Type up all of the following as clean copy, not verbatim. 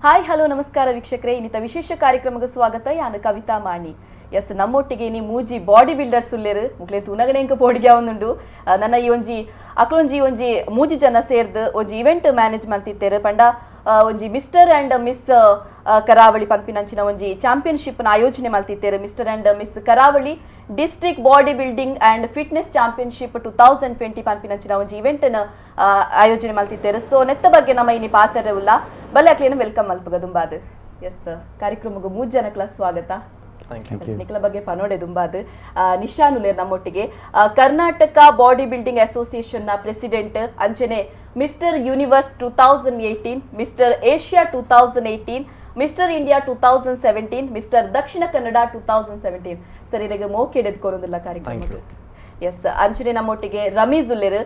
Hi hello ನಮಸ್ಕಾರ ವೀಕ್ಷಕರೇ, ಇನ್ನಿತ ವಿಶೇಷ ಕಾರ್ಯಕ್ರಮಕ್ಕೆ ಸ್ವಾಗತ. ಯಾನು ಕವಿತಾ ಮಾಣಿ. ಎಸ್ ನಮ್ಮೊಟ್ಟಿಗೆ ನೀ ಮೂಜಿ ಬಾಡಿ ಬಿಲ್ಡರ್ಸ್ ಉಲ್ಲೇರು ಮುಕ್ಲೆ ತುನಗಣೆಂಕ ಪೋಡಿಗೆ ಒಂದುಂಡು ನನ್ನ ಈ ಒಂಜಿ ಅಕ್ಲೊಂಜಿ ಒಂಜಿ ಮೂಜಿ ಜನ ಸೇರ್ದು ಒಂಜಿ ಇವೆಂಟ್ ಮ್ಯಾನೇಜ್ ಮಲ್ತಿತ್ತೇರು ಪಂಡ ಒಂಜಿ ಮಿಸ್ಟರ್ ಅಂಡ್ ಮಿಸ್ ಕರಾವಳಿ ಪಂಪಿನಂಚಿನ ಒಂಜಿ ಚಾಂಪಿಯನ್ಶಿಪ್ ನ ಆಯೋಜನೆ ಮಲ್ತಿತ್ತೇರು. ಮಿಸ್ಟರ್ ಅಂಡ್ ಮಿಸ್ ಕರಾವಳಿ district body building and fitness championship 2020 ಪಂಪಿನಂಚಿನ ಒಂಜಿ ಇವೆಂಟ್ ನ ಆಯೋಜನೆ ಮಲ್ತಿತ್ತೇರು. ಸೊ ನೆತ್ತ ಬಗ್ಗೆ ನಮ್ಮ ಇನಿ ಪಾತ್ರವುಲ್ಲ ಬಲ್ಲೆ ಅಕ್ಲೇನು ವೆಲ್ಕಮ್ ಮಲ್ಪಗ ದುಂಬಾದು. ಎಸ್ ಕಾರ್ಯಕ್ರಮಕ್ಕೆ 3 ಜನಕ್ಲ ಸ್ವಾಗತ. ನಿಖಲ ಬಗ್ಗೆ ಪನೋಡೆ ದುಂಬಾದು. ನಿಶಾನ್ ಉಲೇರ್ ನಮ್ಮೊಟ್ಟಿಗೆ ಕರ್ನಾಟಕ ಬಾಡಿ ಬಿಲ್ಡಿಂಗ್ ಅಸೋಸಿಯೇಷನ್ ನ ಪ್ರೆಸಿಡೆಂಟ್ ಅಂಚನೆ mister universe 2018, mister Asia 2018, mister India 2017, mister Dakshina Kannada 2017. ಸರಿ ಈಗ ಮೋಕೆ ಎದ್ಕೊರೋದಿಲ್ಲ ಕಾರ್ಯಕ್ರಮಕ್ಕೆ. ಎಸ್ ಅಂಚನೆ ನಮ್ಮೊಟ್ಟಿಗೆ ರಮೀಜ್ ಉಲ್ಲೇರ್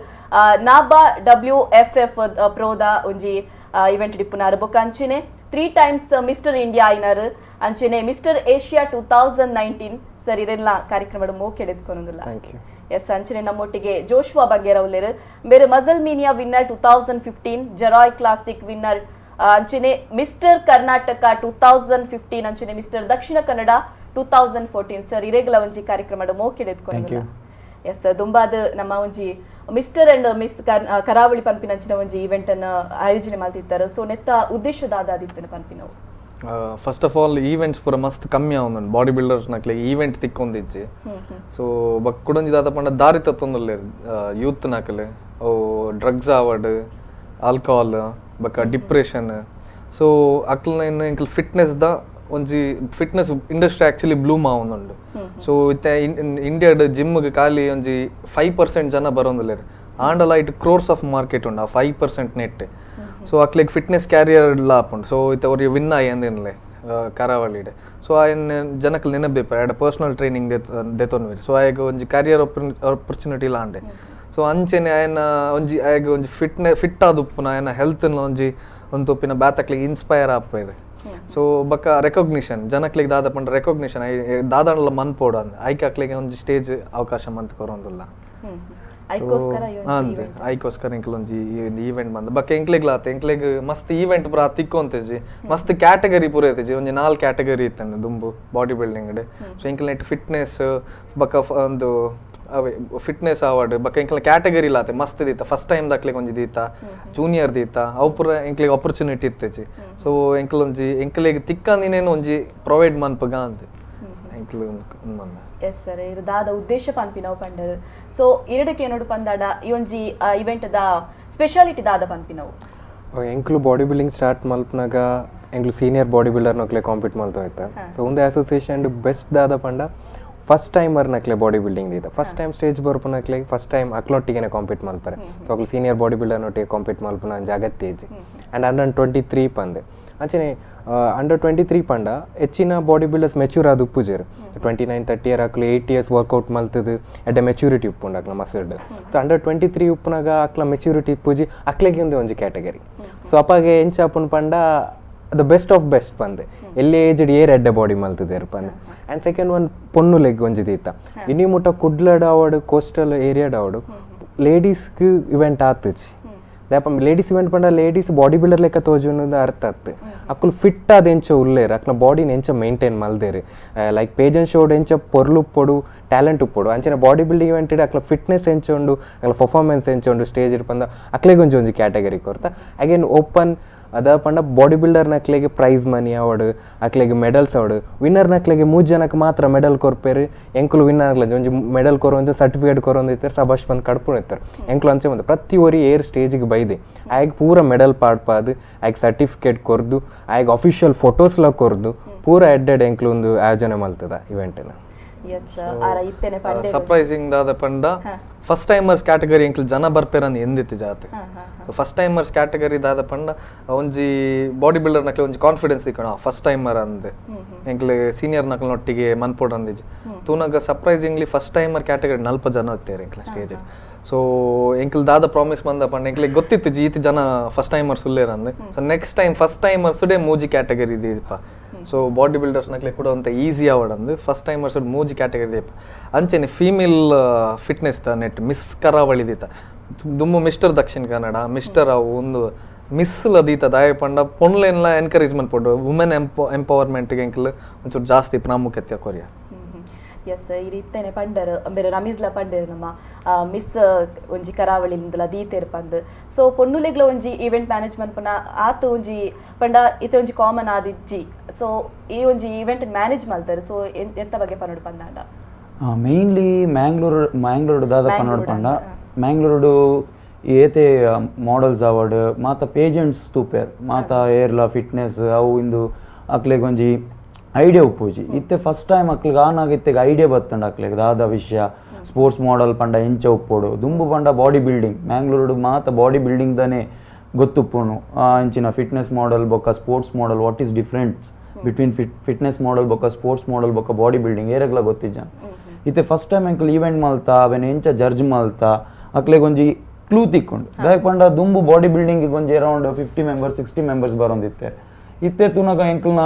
ನಾಬಾ WFF ಪ್ರೋದ ಒಂಜಿ ಇವೆಂಟ್ ಡಿಪ್ಪುನಾರು ಬೊಕ ಅಂಚನೆ 3 times ಮಿಸ್ಟರ್ ಇಂಡಿಯಾ ಐನಾರು ಅಂಚನೆ ಮಿಸ್ಟರ್ ಏಷ್ಯಾ 2019. ಸರಿ ಇದೆಲ್ಲ ಕಾರ್ಯಕ್ರಮದ ಮೋಕೆ ಎದ್ಕೊರೋದಿಲ್ಲ. ಎಸ್ ಅಂಚನೆ ನಮ್ಮೊಟ್ಟಿಗೆ ಜೋಶ್ವಾ ಬಂಗೇರ ಉಲ್ಲೇರ್ ಬೇರೆ ಮಜಲ್ ಮೀನಿಯಾ ವಿನ್ನರ್ 2015, ಜರಾಯ್ ಕ್ಲಾಸಿಕ್ ವಿನ್ನರ್ ಅಂಚನೆ ಮಿಸ್ಟರ್ ಕರ್ನಾಟಕ 2015 ಅಂಚನೆ ಮಿಸ್ಟರ್ ದಕ್ಷಿಣ ಕನ್ನಡ 2014. ಸರ್ ಇರೆಗ್ಲ ಒಂಜಿ ಕಾರ್ಯಕ್ರಮದ ಮೋಕೆ ಎದ್ಕೊರೋದಿಲ್ಲ. ಎಸ್ ದುಂಬಾದ ನಮ್ಮ ಒಂಜಿ ಮಿಸ್ಟರ್ ಅಂಡ್ ಮಿಸ್ ಕರಾವಳಿ ಪಂಪಿನಂಚಿನ ಒಂಜಿ ಇವೆಂಟ್ ಅನ್ನ ಆಯೋಜನೆ ಮಾಡ್ತಿರ್ತಾರೆ. ಸೊ ನೆತ್ತ ಉದ್ದೇಶದಾದ ಆದಿತ್ತನ ಪಂಪಿನವು ಫಸ್ಟ್ ಆಫ್ ಆಲ್ ಈವೆಂಟ್ಸ್ ಪೂರ ಮಸ್ತ್ ಕಮ್ಮಿ ಆವೊಂದು ಬಾಡಿ ಬಿಲ್ಡರ್ಸ್ ನಕ್ಲೆ ಈವೆಂಟ್ ತಿಕ್ಕೊಂದಿಜ್ಜಿ. ಸೊ ಬಕ್ ಕುಡೊಂಜಿದಾದ ಪಂಡ ದಾರಿ ತತ್ತೊಂದುಲ್ಲೆ ಯೂತ್ ನಕಲೆ ಅವು ಡ್ರಗ್ಸ್ ಆವಡ್ ಆಲ್ಕೋಹಾಲ್ ಬಕ್ಕ ಡಿಪ್ರೆಷನ್. ಸೊ ಅಕ್ಲನ ಇನ್ನು ಇಂಕಲ್ ಫಿಟ್ನೆಸ್ ದ ಒಂಜಿ ಫಿಟ್ನೆಸ್ ಇಂಡಸ್ಟ್ರಿ ಆಕ್ಚುಲಿ ಬ್ಲೂಮ್ ಆವೊಂದುಂಡು. ಸೊ ಇತ್ತೆ ಇಂಡಿಯಾಡ್ ಜಿಮ್ಗೆ ಖಾಲಿ ಒಂಜಿ 5% ಜನ ಬರೋಂದುಲ್ಲೇರು. ಆಂಡಲ ಇಟ್ ಕ್ರೋರ್ಸ್ ಆಫ್ ಮಾರ್ಕೆಟ್ ಉಂಡು ಆ 5% ನೆಟ್. ಸೊ ಅಕ್ಲೆಗ್ ಫಿಟ್ನೆಸ್ ಕ್ಯಾರಿಯರ್ ಲಾಪುಂಡು. ಸೊ ಇತ್ತೆ ಅವ್ರಿಗೆ ವಿನ್ ಆಯ್ ಅಂದಿನ್ಲೆ ಕರಾವಳಿಡೆ. ಸೊ ಆಯ್ನ ಜನಕ್ಕೆ ನೆನಪೇಪ ಆ್ಯಡ್ ಪರ್ಸ್ನಲ್ ಟ್ರೈನಿಂಗ್ ದೆತೊನ್ವೇರಿ. ಸೊ ಆಯ್ಗ ಒಂಜಿ ಕ್ಯಾರಿಯರ್ ಆಪರ್ಚುನಿಟಿ ಲಾಂಡೆ. ಸೊ ಅಂಚೆನೆ ಆಯ್ನ ಒಂಜಿ ಆಯ್ಗ ಒಂಜಿ ಫಿಟ್ ಆದುಪ್ಪುನ ಆಯ್ನ ಹೆಲ್ತ್ನ ಒಂಜಿ ಒಂದು ತೊಪ್ಪಿನ ಬ್ಯಾತಕ್ಲಿಗೆ ಇನ್ಸ್ಪೈರ್ ಆಪೇರು. ಸೊ ಬಕ್ಕ ರೆಕಾಗ್ನಿಷನ್ ಜನಕ್ಲಿಗೆ ದಾದ ಪಂಡ ರೆಕಾಗ್ನಿಷನ್ ದಾದಾಂಡ್ಲ ಮನ್ಪೋಡು ಅಂದ ಐಕೆ ಅಕ್ಲಿಗೆ ಒಂಜಿ ಸ್ಟೇಜ್ ಅವಕಾಶ ಮಂತ್ ಕೊರೊಂದುಲ್ಲ. ಐಕೋಸ್ಕರ ಇಂಕ್ಲೊಂಜಿ ಈವೆಂಟ್ ಬಂದ ಬಕ್ಕ ಎಂಕ್ಲೆಗ್ಲಾತ ಎಂಕ್ಲೆಗ್ ಮಸ್ತ್ ಈವೆಂಟ್ ಪೂರ ತಿಕ್ಕೊಂತೇಜಿ ಮಸ್ತ್ ಕ್ಯಾಟಗರಿ ಪೂರ ಐತೆಜಿ ಒಂಜಿ 4 ಕ್ಯಾಟಗರಿ ಇತ್ತಂಡೆ ದುಂಬು ಬಾಡಿ ಬಿಲ್ಡಿಂಗ್. ಸೊ ಎಂಕ್ಲ ನೆಟ್ ಫಿಟ್ನೆಸ್ ಬಕ್ಕ ಒಂದು ಅವೇ ಫಿಟ್ನೆಸ್ ಅವಾರ್ಡ್ ಬಕ್ಕ ಎಂಕ್ಲ ಕ್ಯಾಟಗರಿ ಲಾತೆ ಮಸ್ತ್ ದೀತ. ಫಸ್ಟ್ ಟೈಮ್ ದಾಕ್ಲಿಗೆ ಒಂಜಿ ದೀತ, ಜೂನಿಯರ್ ದೀತ ಅವು ಪೂರ ಎಂಕ್ಲಿಗೆ ಆಪರ್ಚುನಿಟಿ ಇತ್ತೇಜಿ. ಸೊ ಎಂಕ್ಲೊಂಜಿ ಎಂಕ್ಲೆಗ್ ತಿಕ್ಕಂದಿನೇನು ಒಂಜಿ ಪ್ರೊವೈಡ್ ಮನ್ಪಗ ಅಂತ ಎಂಕ್ಲು ಮಂದ. ಎಸ್ ಸರ್ ಇದು ದಾದ ಉದ್ದೇಶ ಪಂಪಿನವು ಪಂಡದು. ಸೊ ಎರಡಕ್ಕೆ ಏನೋಡು ಪಂದಾಡ ಈ ಒಂಜಿ ಇವೆಂಟ್ ದ ಸ್ಪೆಷಾಲಿಟಿ ದಾದ ಪಂಪಿನವು ಎಂಕ್ಲು ಬಾಡಿ ಬಿಲ್ಡಿಂಗ್ ಸ್ಟಾರ್ಟ್ ಮಲ್ಪನಾಗ ಎಂಕ್ಲು ಸೀನಿಯರ್ ಬಾಡಿ ಬಿಲ್ಡರ್ ನಕ್ಲೆ ಕಾಂಪೀಟ್ ಮಲ್ತು ಆಯ್ತಾ. ಸೊ ಒಂದು ಅಸೋಸಿಯೇಷನ್ ಬೆಸ್ಟ್ ದಾದ ಪಂಡ ಫಸ್ಟ್ ಟೈಮರ್ ನಕ್ಲೆ ಬಾಡಿ ಬಿಲ್ಡಿಂಗ್ ದೀತ. ಫಸ್ಟ್ ಟೈಮ್ ಸ್ಟೇಜ್ ಬರ್ಪುನಕ್ಲೆ ಫಸ್ಟ್ ಟೈಮ್ ಅಕ್ಲೊಟ್ಟಿಗೆ ಕಾಂಪೀಟ್ ಮಲ್ಪರೆ. ಸೊ ಅಕ್ಲು ಸೀನಿಯರ್ ಬಾಡಿ ಬಿಲ್ಡರ್ ನೊಟ್ಟಿಗೆ ಕಾಂಪೀಟ್ ಮಲ್ಪುನ ಜಾಗತ್ತೆ ಏಜ್ ಆ್ಯಂಡ್ ಅಂಡರ್ 23 ಪಂದೆ ಅಂಚನೆ ಅಂಡರ್ 23 ಪಂಡ ಹೆಚ್ಚಿನ ಬಾಡಿ ಬಿಲ್ಡರ್ಸ್ ಮೆಚ್ಯೂರ್ ಆದ ಉಪ್ಪುಜೇರು 29-30 ಇಯರ್ ಅಕ್ಲು 8 years ವರ್ಕೌಟ್ ಮಲ್ತದು ಎಡ್ಡೆ ಮೆಚ್ಯೂರಿಟಿ ಉಪ್ಪುಂಡು ಅಕ್ಲ ಮಸಲ್ಡ್. ಸೊ ಅಂಡರ್ 23 ಉಪ್ಪುನಾಗ ಅಕ್ಲ ಮೆಚ್ಯೂರಿಟಿ ಉಪ್ಪುಜಿ ಅಕ್ಲೆಗೆ ಒಂಜಿ ಕ್ಯಾಟಗರಿ. ಸೊ ಅಪ್ಪಾಗೆ ಎಂಚ ಅಪ್ಪನ ಪಂಡ ದ ಬೆಸ್ಟ್ ಆಫ್ ಬೆಸ್ಟ್ ಪಂದೆ ಎಲ್ಲಿ ಏಜ್ಡ್ ಏರ್ ಎಡ್ಡೆ ಬಾಡಿ ಮಲ್ತದೇರು ಪಂದೆ. ಆ್ಯಂಡ್ ಸೆಕೆಂಡ್ ಒನ್ ಪೊನ್ನು ಲೆಗ್ ಒಂಜಿ ದೀತ ಇನ್ನಿ ಮುಟ್ಟ ಕುಡ್ಲಡ್ ಆವಡು ಕೋಸ್ಟಲ್ ಏರಿಯಾಡ್ ಆವಡು ಲೇಡೀಸ್ಗೆ ಇವೆಂಟ್ ಆತುಜಿ. ದಾಪ ಲೇಡೀಸ್ ಇವೆಂಟ್ ಪಂಡ ಲೇಡೀಸ್ ಬಾಡಿ ಬಿಲ್ಡರ್ ಲೆಕ್ಕ ತೋಜುನ್ನದು ಅರ್ಥ ಆತು. ಅಕ್ಕಲು ಫಿಟ್ ಆದ ಎಂಚ ಉಲ್ಲೇರು ಅಕ್ಲ ಬಾಡಿನ ಎಂಚ ಮೇಂಟೈನ್ ಮಲ್ದೇರು ಲೈಕ್ ಪೇಜನ್ ಶೋಡ್ ಎಂಚ ಪೊರ್ಲು ಉಪ್ಪೊಡು ಟ್ಯಾಲೆಂಟ್ ಉಪ್ಪೊಡು ಅಂಚನೆ ಬಾಡಿ ಬಿಲ್ಡಿಂಗ್ ಇವೆಂಟ್ ಇಡ ಅಕ್ಲ ಫಿಟ್ನೆಸ್ ಎಂಚ ಉಂಡು ಅಕ್ಲ ಪರ್ಫಾರ್ಮೆನ್ಸ್ ಎಂಚ ಉಂಡು ಸ್ಟೇಜ್ ಇರ್ ಪಂದ ಅಕ್ಲೆಗೆ ಒಂಜಿ ಕ್ಯಾಟಗರಿ ಕೊರ್ತ. ಅಗೇನ್ ಓಪನ್ ಅದ ಪಂಡ ಬಾಡಿ ಬಿಲ್ಡರ್ ನಕ್ಲೆಗೆ ಪ್ರೈಸ್ ಮನಿ ಅವಡು ಅಕ್ಲೆಗೆ ಮೆಡಲ್ಸ್ ಅವಡು. ವಿನ್ನರ್ ನಕ್ಲೆಗೆ 3 ಜನಕ್ಕೆ ಮಾತ್ರ ಮೆಡಲ್ ಕೊರ್ಪೇರು. ಎಂಕುಲು ವಿನ್ನರ್ ಆಗ್ಲ ಒಂಜಿ ಮೆಡಲ್ ಕೊರೊಂದು ಸರ್ಟಿಫಿಕೇಟ್ ಕೊರೊಂದಿರ್ತಾರೆ ಸಬಾಷ್ ಬಂದು ಕಡ್ಪುಣ ಇರ್ತಾರೆ. ಎಂಕುಲು ಅಂಚೆ ಬಂದು ಪ್ರತಿ ಒರಿ ಏರ್ ಸ್ಟೇಜಿಗೆ ಬೈದೆ ಆಯ್ಗ ಪೂರ ಮೆಡಲ್ ಪಾಡ್ಪಾದು ಆಯ್ಗ ಸರ್ಟಿಫಿಕೇಟ್ ಕೊರ್ದು ಆಯ್ಗ ಅಫಿಷಿಯಲ್ ಫೋಟೋಸ್ಲ ಕೊರ್ದು ಪೂರ ಎಡ್ಡೆಡ್ ಎಂಕ್ಲು ಒಂದು ಆಯೋಜನೆ ಮಲ್ತದ ಇವೆಂಟ್ನ. ಸರ್ಪ್ರೈಸಿಂಗ್ ದಾದ ಪಂಡ ಫಸ್ಟ್ ಟೈಮರ್ಸ್ ಕ್ಯಾಟಗರಿ ಎಂಕ್ಲು ಜನ ಬರ್ಪೇರಂದು ಎಂದಿತ್ತು ಜಾತೆ. ಫಸ್ಟ್ ಟೈಮರ್ಸ್ ಕ್ಯಾಟಗರಿ ದಾದ ಪಂಡ ಒಂಜಿ ಬಾಡಿ ಬಿಲ್ಡರ್ ನಕ್ಲೆ ಒಂಜಿ ಕಾನ್ಫಿಡೆನ್ಸ್ ಇಕ್ಕಣ ಫಸ್ಟ್ ಟೈಮರ್ ಅಂದೆ ಎಂಕ್ಲೆ ಸೀನಿಯರ್ ನಕ್ಲನೊಟ್ಟಿಗೆ ಮನ್ಪೋಡ್ ಅಂದಿಜಿ ತೂನಾಗ ಸರ್ಪ್ರೈಸಿಂಗ್ಲಿ ಫಸ್ಟ್ ಟೈಮರ್ ಕ್ಯಾಟಗರಿ 40 ಜನ ಇತ್ತೇರು ಎಂಕ್ಲ ಸ್ಟೇಜ್. ಸೊ ಎಂಕ್ಲು ದಾದ ಪ್ರಾಮಿಸ್ ಬಂದ ಪಂಡ ಎಂಕ್ಲಿಗೆ ಗೊತ್ತಿತ್ತು ಜಿ ಈತ ಜನ ಫಸ್ಟ್ ಟೈಮರ್ಸ್ ಉಲ್ಲೇರಂದೆ. So next time first timers ಡೇ ಮೂಜಿ ಕ್ಯಾಟಗರಿ ಇದೀಪ. ಸೊ ಬಾಡಿ ಬಿಲ್ಡರ್ಸ್ ನಕ್ಲೆ ಕೂಡ ಅಂತ ಈಸಿ ಆವಡಂದು ಫಸ್ಟ್ ಟೈಮರ್ಸ್ ಮೂಜಿ ಕ್ಯಾಟಗರಿ ದೀಪ. ಅಂಚೆನೆ ಫೀಮೇಲ್ ಫಿಟ್ನೆಸ್ ದ ನೆಟ್ ಮಿಸ್ ಕರಾವಳಿ ದೀತ ದುಮ್ಮು ಮಿಸ್ಟರ್ ದಕ್ಷಿಣ ಕನ್ನಡ ಮಿಸ್ಟರ್ ಅವು ಒಂದು ಮಿಸ್ಲ ದೀತ ದಾಯ ಪಂಡ ಪೊನ್ಲೆನ್ಲ ಎನ್ಕರೇಜ್ಮೆಂಟ್ ಪೊಡು ವುಮೆನ್ ಎಂಪವರ್ಮೆಂಟ್ಗೆ ಎಂಕಲ್ ಒಂಚೂರು ಜಾಸ್ತಿ ಪ್ರಾಮುಖ್ಯತೆ ಕೊರಿಯ ಎಸ್ ಈ ರೀತಿನೇ ಪಂಡರ್ ಬೇರೆ ರಮೀಸ್ಲ ಪಂಡರ್ ನಮ್ಮ ಮಿಸ್ ಒಂಜಿ ಕರಾವಳಿಲಿಂದಲ ದೀತೆರ್ ಪಂದ್ ಸೊ ಪೊನ್ನುಲೆಗ್ಲ ಒಂಜಿ ಈವೆಂಟ್ ಮ್ಯಾನೇಜ್ಮೆಂಟ್ ಪನ ಆತ ಒಂಜಿ ಪಂಡ ಇತ್ತೆ ಒಂಜಿ ಕಾಮನ್ ಆದಿಜ್ಜಿ ಸೊ ಈ ಒಂಜಿ ಈವೆಂಟ್ ಮ್ಯಾನೇಜ್ ಮಲ್ತಾರೆ ಸೊ ಎಂತ ಬಗ್ಗೆ ಪನ್ನೋಡು ಪಂದಾಂಡ ಮೇನ್ಲಿ ಮ್ಯಾಂಗ್ಳೂರು ದಾದ ಪನ್ನೋಡು ಪಂಡ ಮ್ಯಾಂಗ್ಳೂರು ಏತೆ ಮಾಡಲ್ಸ್ ಅವಾರ್ಡ್ ಮಾತ ಪೇಜೆಂಟ್ಸ್ ತೂಪೇರ್ ಮಾತ ಏರ್ಲ ಫಿಟ್ನೆಸ್ ಅವು ಇಂದು ಅಕ್ಲೆಗ್ ಒಂಜಿ ಐಡಿಯಾ ಉಪ್ಪುಜಿ ಇತ್ತೆ ಫಸ್ಟ್ ಟೈಮ್ ಅಕ್ಲಿಗೆ ಇತ್ತೆಗೆ ಐಡಿಯಾ ಬತ್ತಂಡ ಅಕ್ಲೆಗ್ ದಾದ ವಿಷಯ ಸ್ಪೋರ್ಟ್ಸ್ ಮಾಡಲ್ ಪಂಡ ಎಂಚ ಉಪ್ಪೋಡು ದುಂಬು ಪಂಡ ಬಾಡಿ ಬಿಲ್ಡಿಂಗ್ ಮ್ಯಾಂಗ್ಳೂರು ಮಾತ ಬಾಡಿ ಬಿಲ್ಡಿಂಗ್ ದನೆ ಗೊತ್ತುಪ್ಪುನು ಇಂಚಿನ ಫಿಟ್ನೆಸ್ ಮಾಡಲ್ ಬೊಕ್ಕ sports model what is difference between fitness model ಬೊಕ್ಕ ಸ್ಪೋರ್ಟ್ಸ್ ಮಾಡಲ್ ಬೊಕ್ಕ ಬಾಡಿ ಬಿಲ್ಡಿಂಗ್ ಏರೆಗ್ಲ ಗೊತ್ತಿಜ್ಜ ಇತ್ತೆ ಫಸ್ಟ್ ಟೈಮ್ ಎಂಕಲ್ ಈವೆಂಟ್ ಮಲ್ತಾ ಅವೆನ್ ಎಂಚ ಜಡ್ಜ್ ಮಲ್ತಾ ಅಕ್ಲೆಗ್ ಒಂಜಿ ಕ್ಲೂ ತಿಕ್ಕೊಂಡು ದಾಯಕ್ ಪಂಡ ದುಂಬು ಬಾಡಿ ಬಿಲ್ಡಿಂಗ್ ಒಂಜಿ ಅರೌಂಡ್ 50 ಮೆಂಬರ್ಸ್ 60 ಮೆಂಬರ್ಸ್ ಬರೋಂದಿತ್ತೆ ಇತ್ತೆ ತುನಗ ಎಂಕಲ್ನ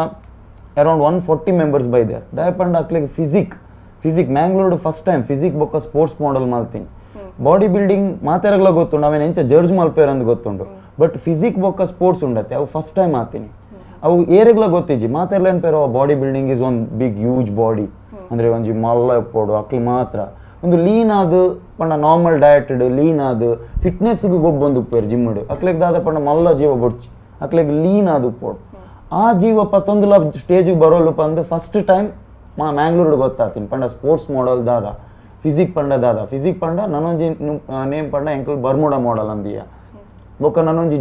ಅರೌಂಡ್ 140 ಮೆಂಬರ್ಸ್ ಬೈದೆ ದಾಯಕ್ ಪಂಡ ಅಕ್ಲೆಗ್ physique Mangalore first time physique ಬೊಕ್ಕ ಸ್ಪೋರ್ಟ್ಸ್ ಮಾಡಲ್ ಮಲ್ತೀನಿ ಬಾಡಿ ಬಿಲ್ಡಿಂಗ್ ಮಾತೆರಗ್ಲ ಗೊತ್ತುಂಡು ಅವೇನ್ ಎಂಚ ಜಡ್ಜ್ ಮಲ್ಪೇರ್ ಅಂದ್ ಗೊತ್ತುಂಡು ಬಟ್ ಫಿಸಿಕ್ ಬೊಕ್ಕ ಸ್ಪೋರ್ಟ್ಸ್ ಉಂಡತ್ತೆ ಅವು ಫಸ್ಟ್ ಟೈಮ್ ಆತೀನಿ ಅವು ಏರೆಗ್ಲ ಗೊತ್ತಿಜ್ಜಿ ಮಾತೆರ್ಲ ಏನ್ಪೇರ body building is one big huge body ಅಂದ್ರೆ ಒಂಜಿ ಮಲ್ಲ ಎಪ್ಪೋಡು ಅಕ್ಲು ಮಾತ್ರ ಒಂದು ಲೀನ್ ಆದು ಪಂಡ ನಾರ್ಮಲ್ ಡಯಟೆಡ್ ಲೀನ್ ಆದು ಫಿಟ್ನೆಸ್ಗೆ ಗೊಬ್ಬೊಂದು ಉಪ್ಪೇರು ಜಿಮ್ಮಡು ಅಕ್ಲೆಗ್ ದಾದ ಪಂಡ ಮಲ್ಲ ಜೀವ ಬೊಡ್ಚಿ ಅಕ್ಲೆಗ್ ಲೀನ್ ಆದು ಉಪ್ಪೋಡು ಆ ಜೀವ ಪತ್ತೊಂದುಲ ಸ್ಟೇಜಿಗೆ ಬರೋಲು ಪಂದು ಫಸ್ಟ್ ಟೈಮ್ ಮ್ಯಾಂಗ್ಳೂರು ಗೊತ್ತಾತೀನಿ ಪಂಡ ಸ್ಪೋರ್ಟ್ಸ್ ಮಾಡಲ್ ದಾದ ಫಿಸಿಕ್ ಪಂಡ ನನ್ನೊಂಜಿ ನೇಮ್ ಪಂಡ ಎಂಕಲ್ ಬರ್ಮುಡಾ ಮಾಡಲ್ ಅಂದಿಯ ಬೊಕ್ಕ ನನ್ನೊಂಜಿ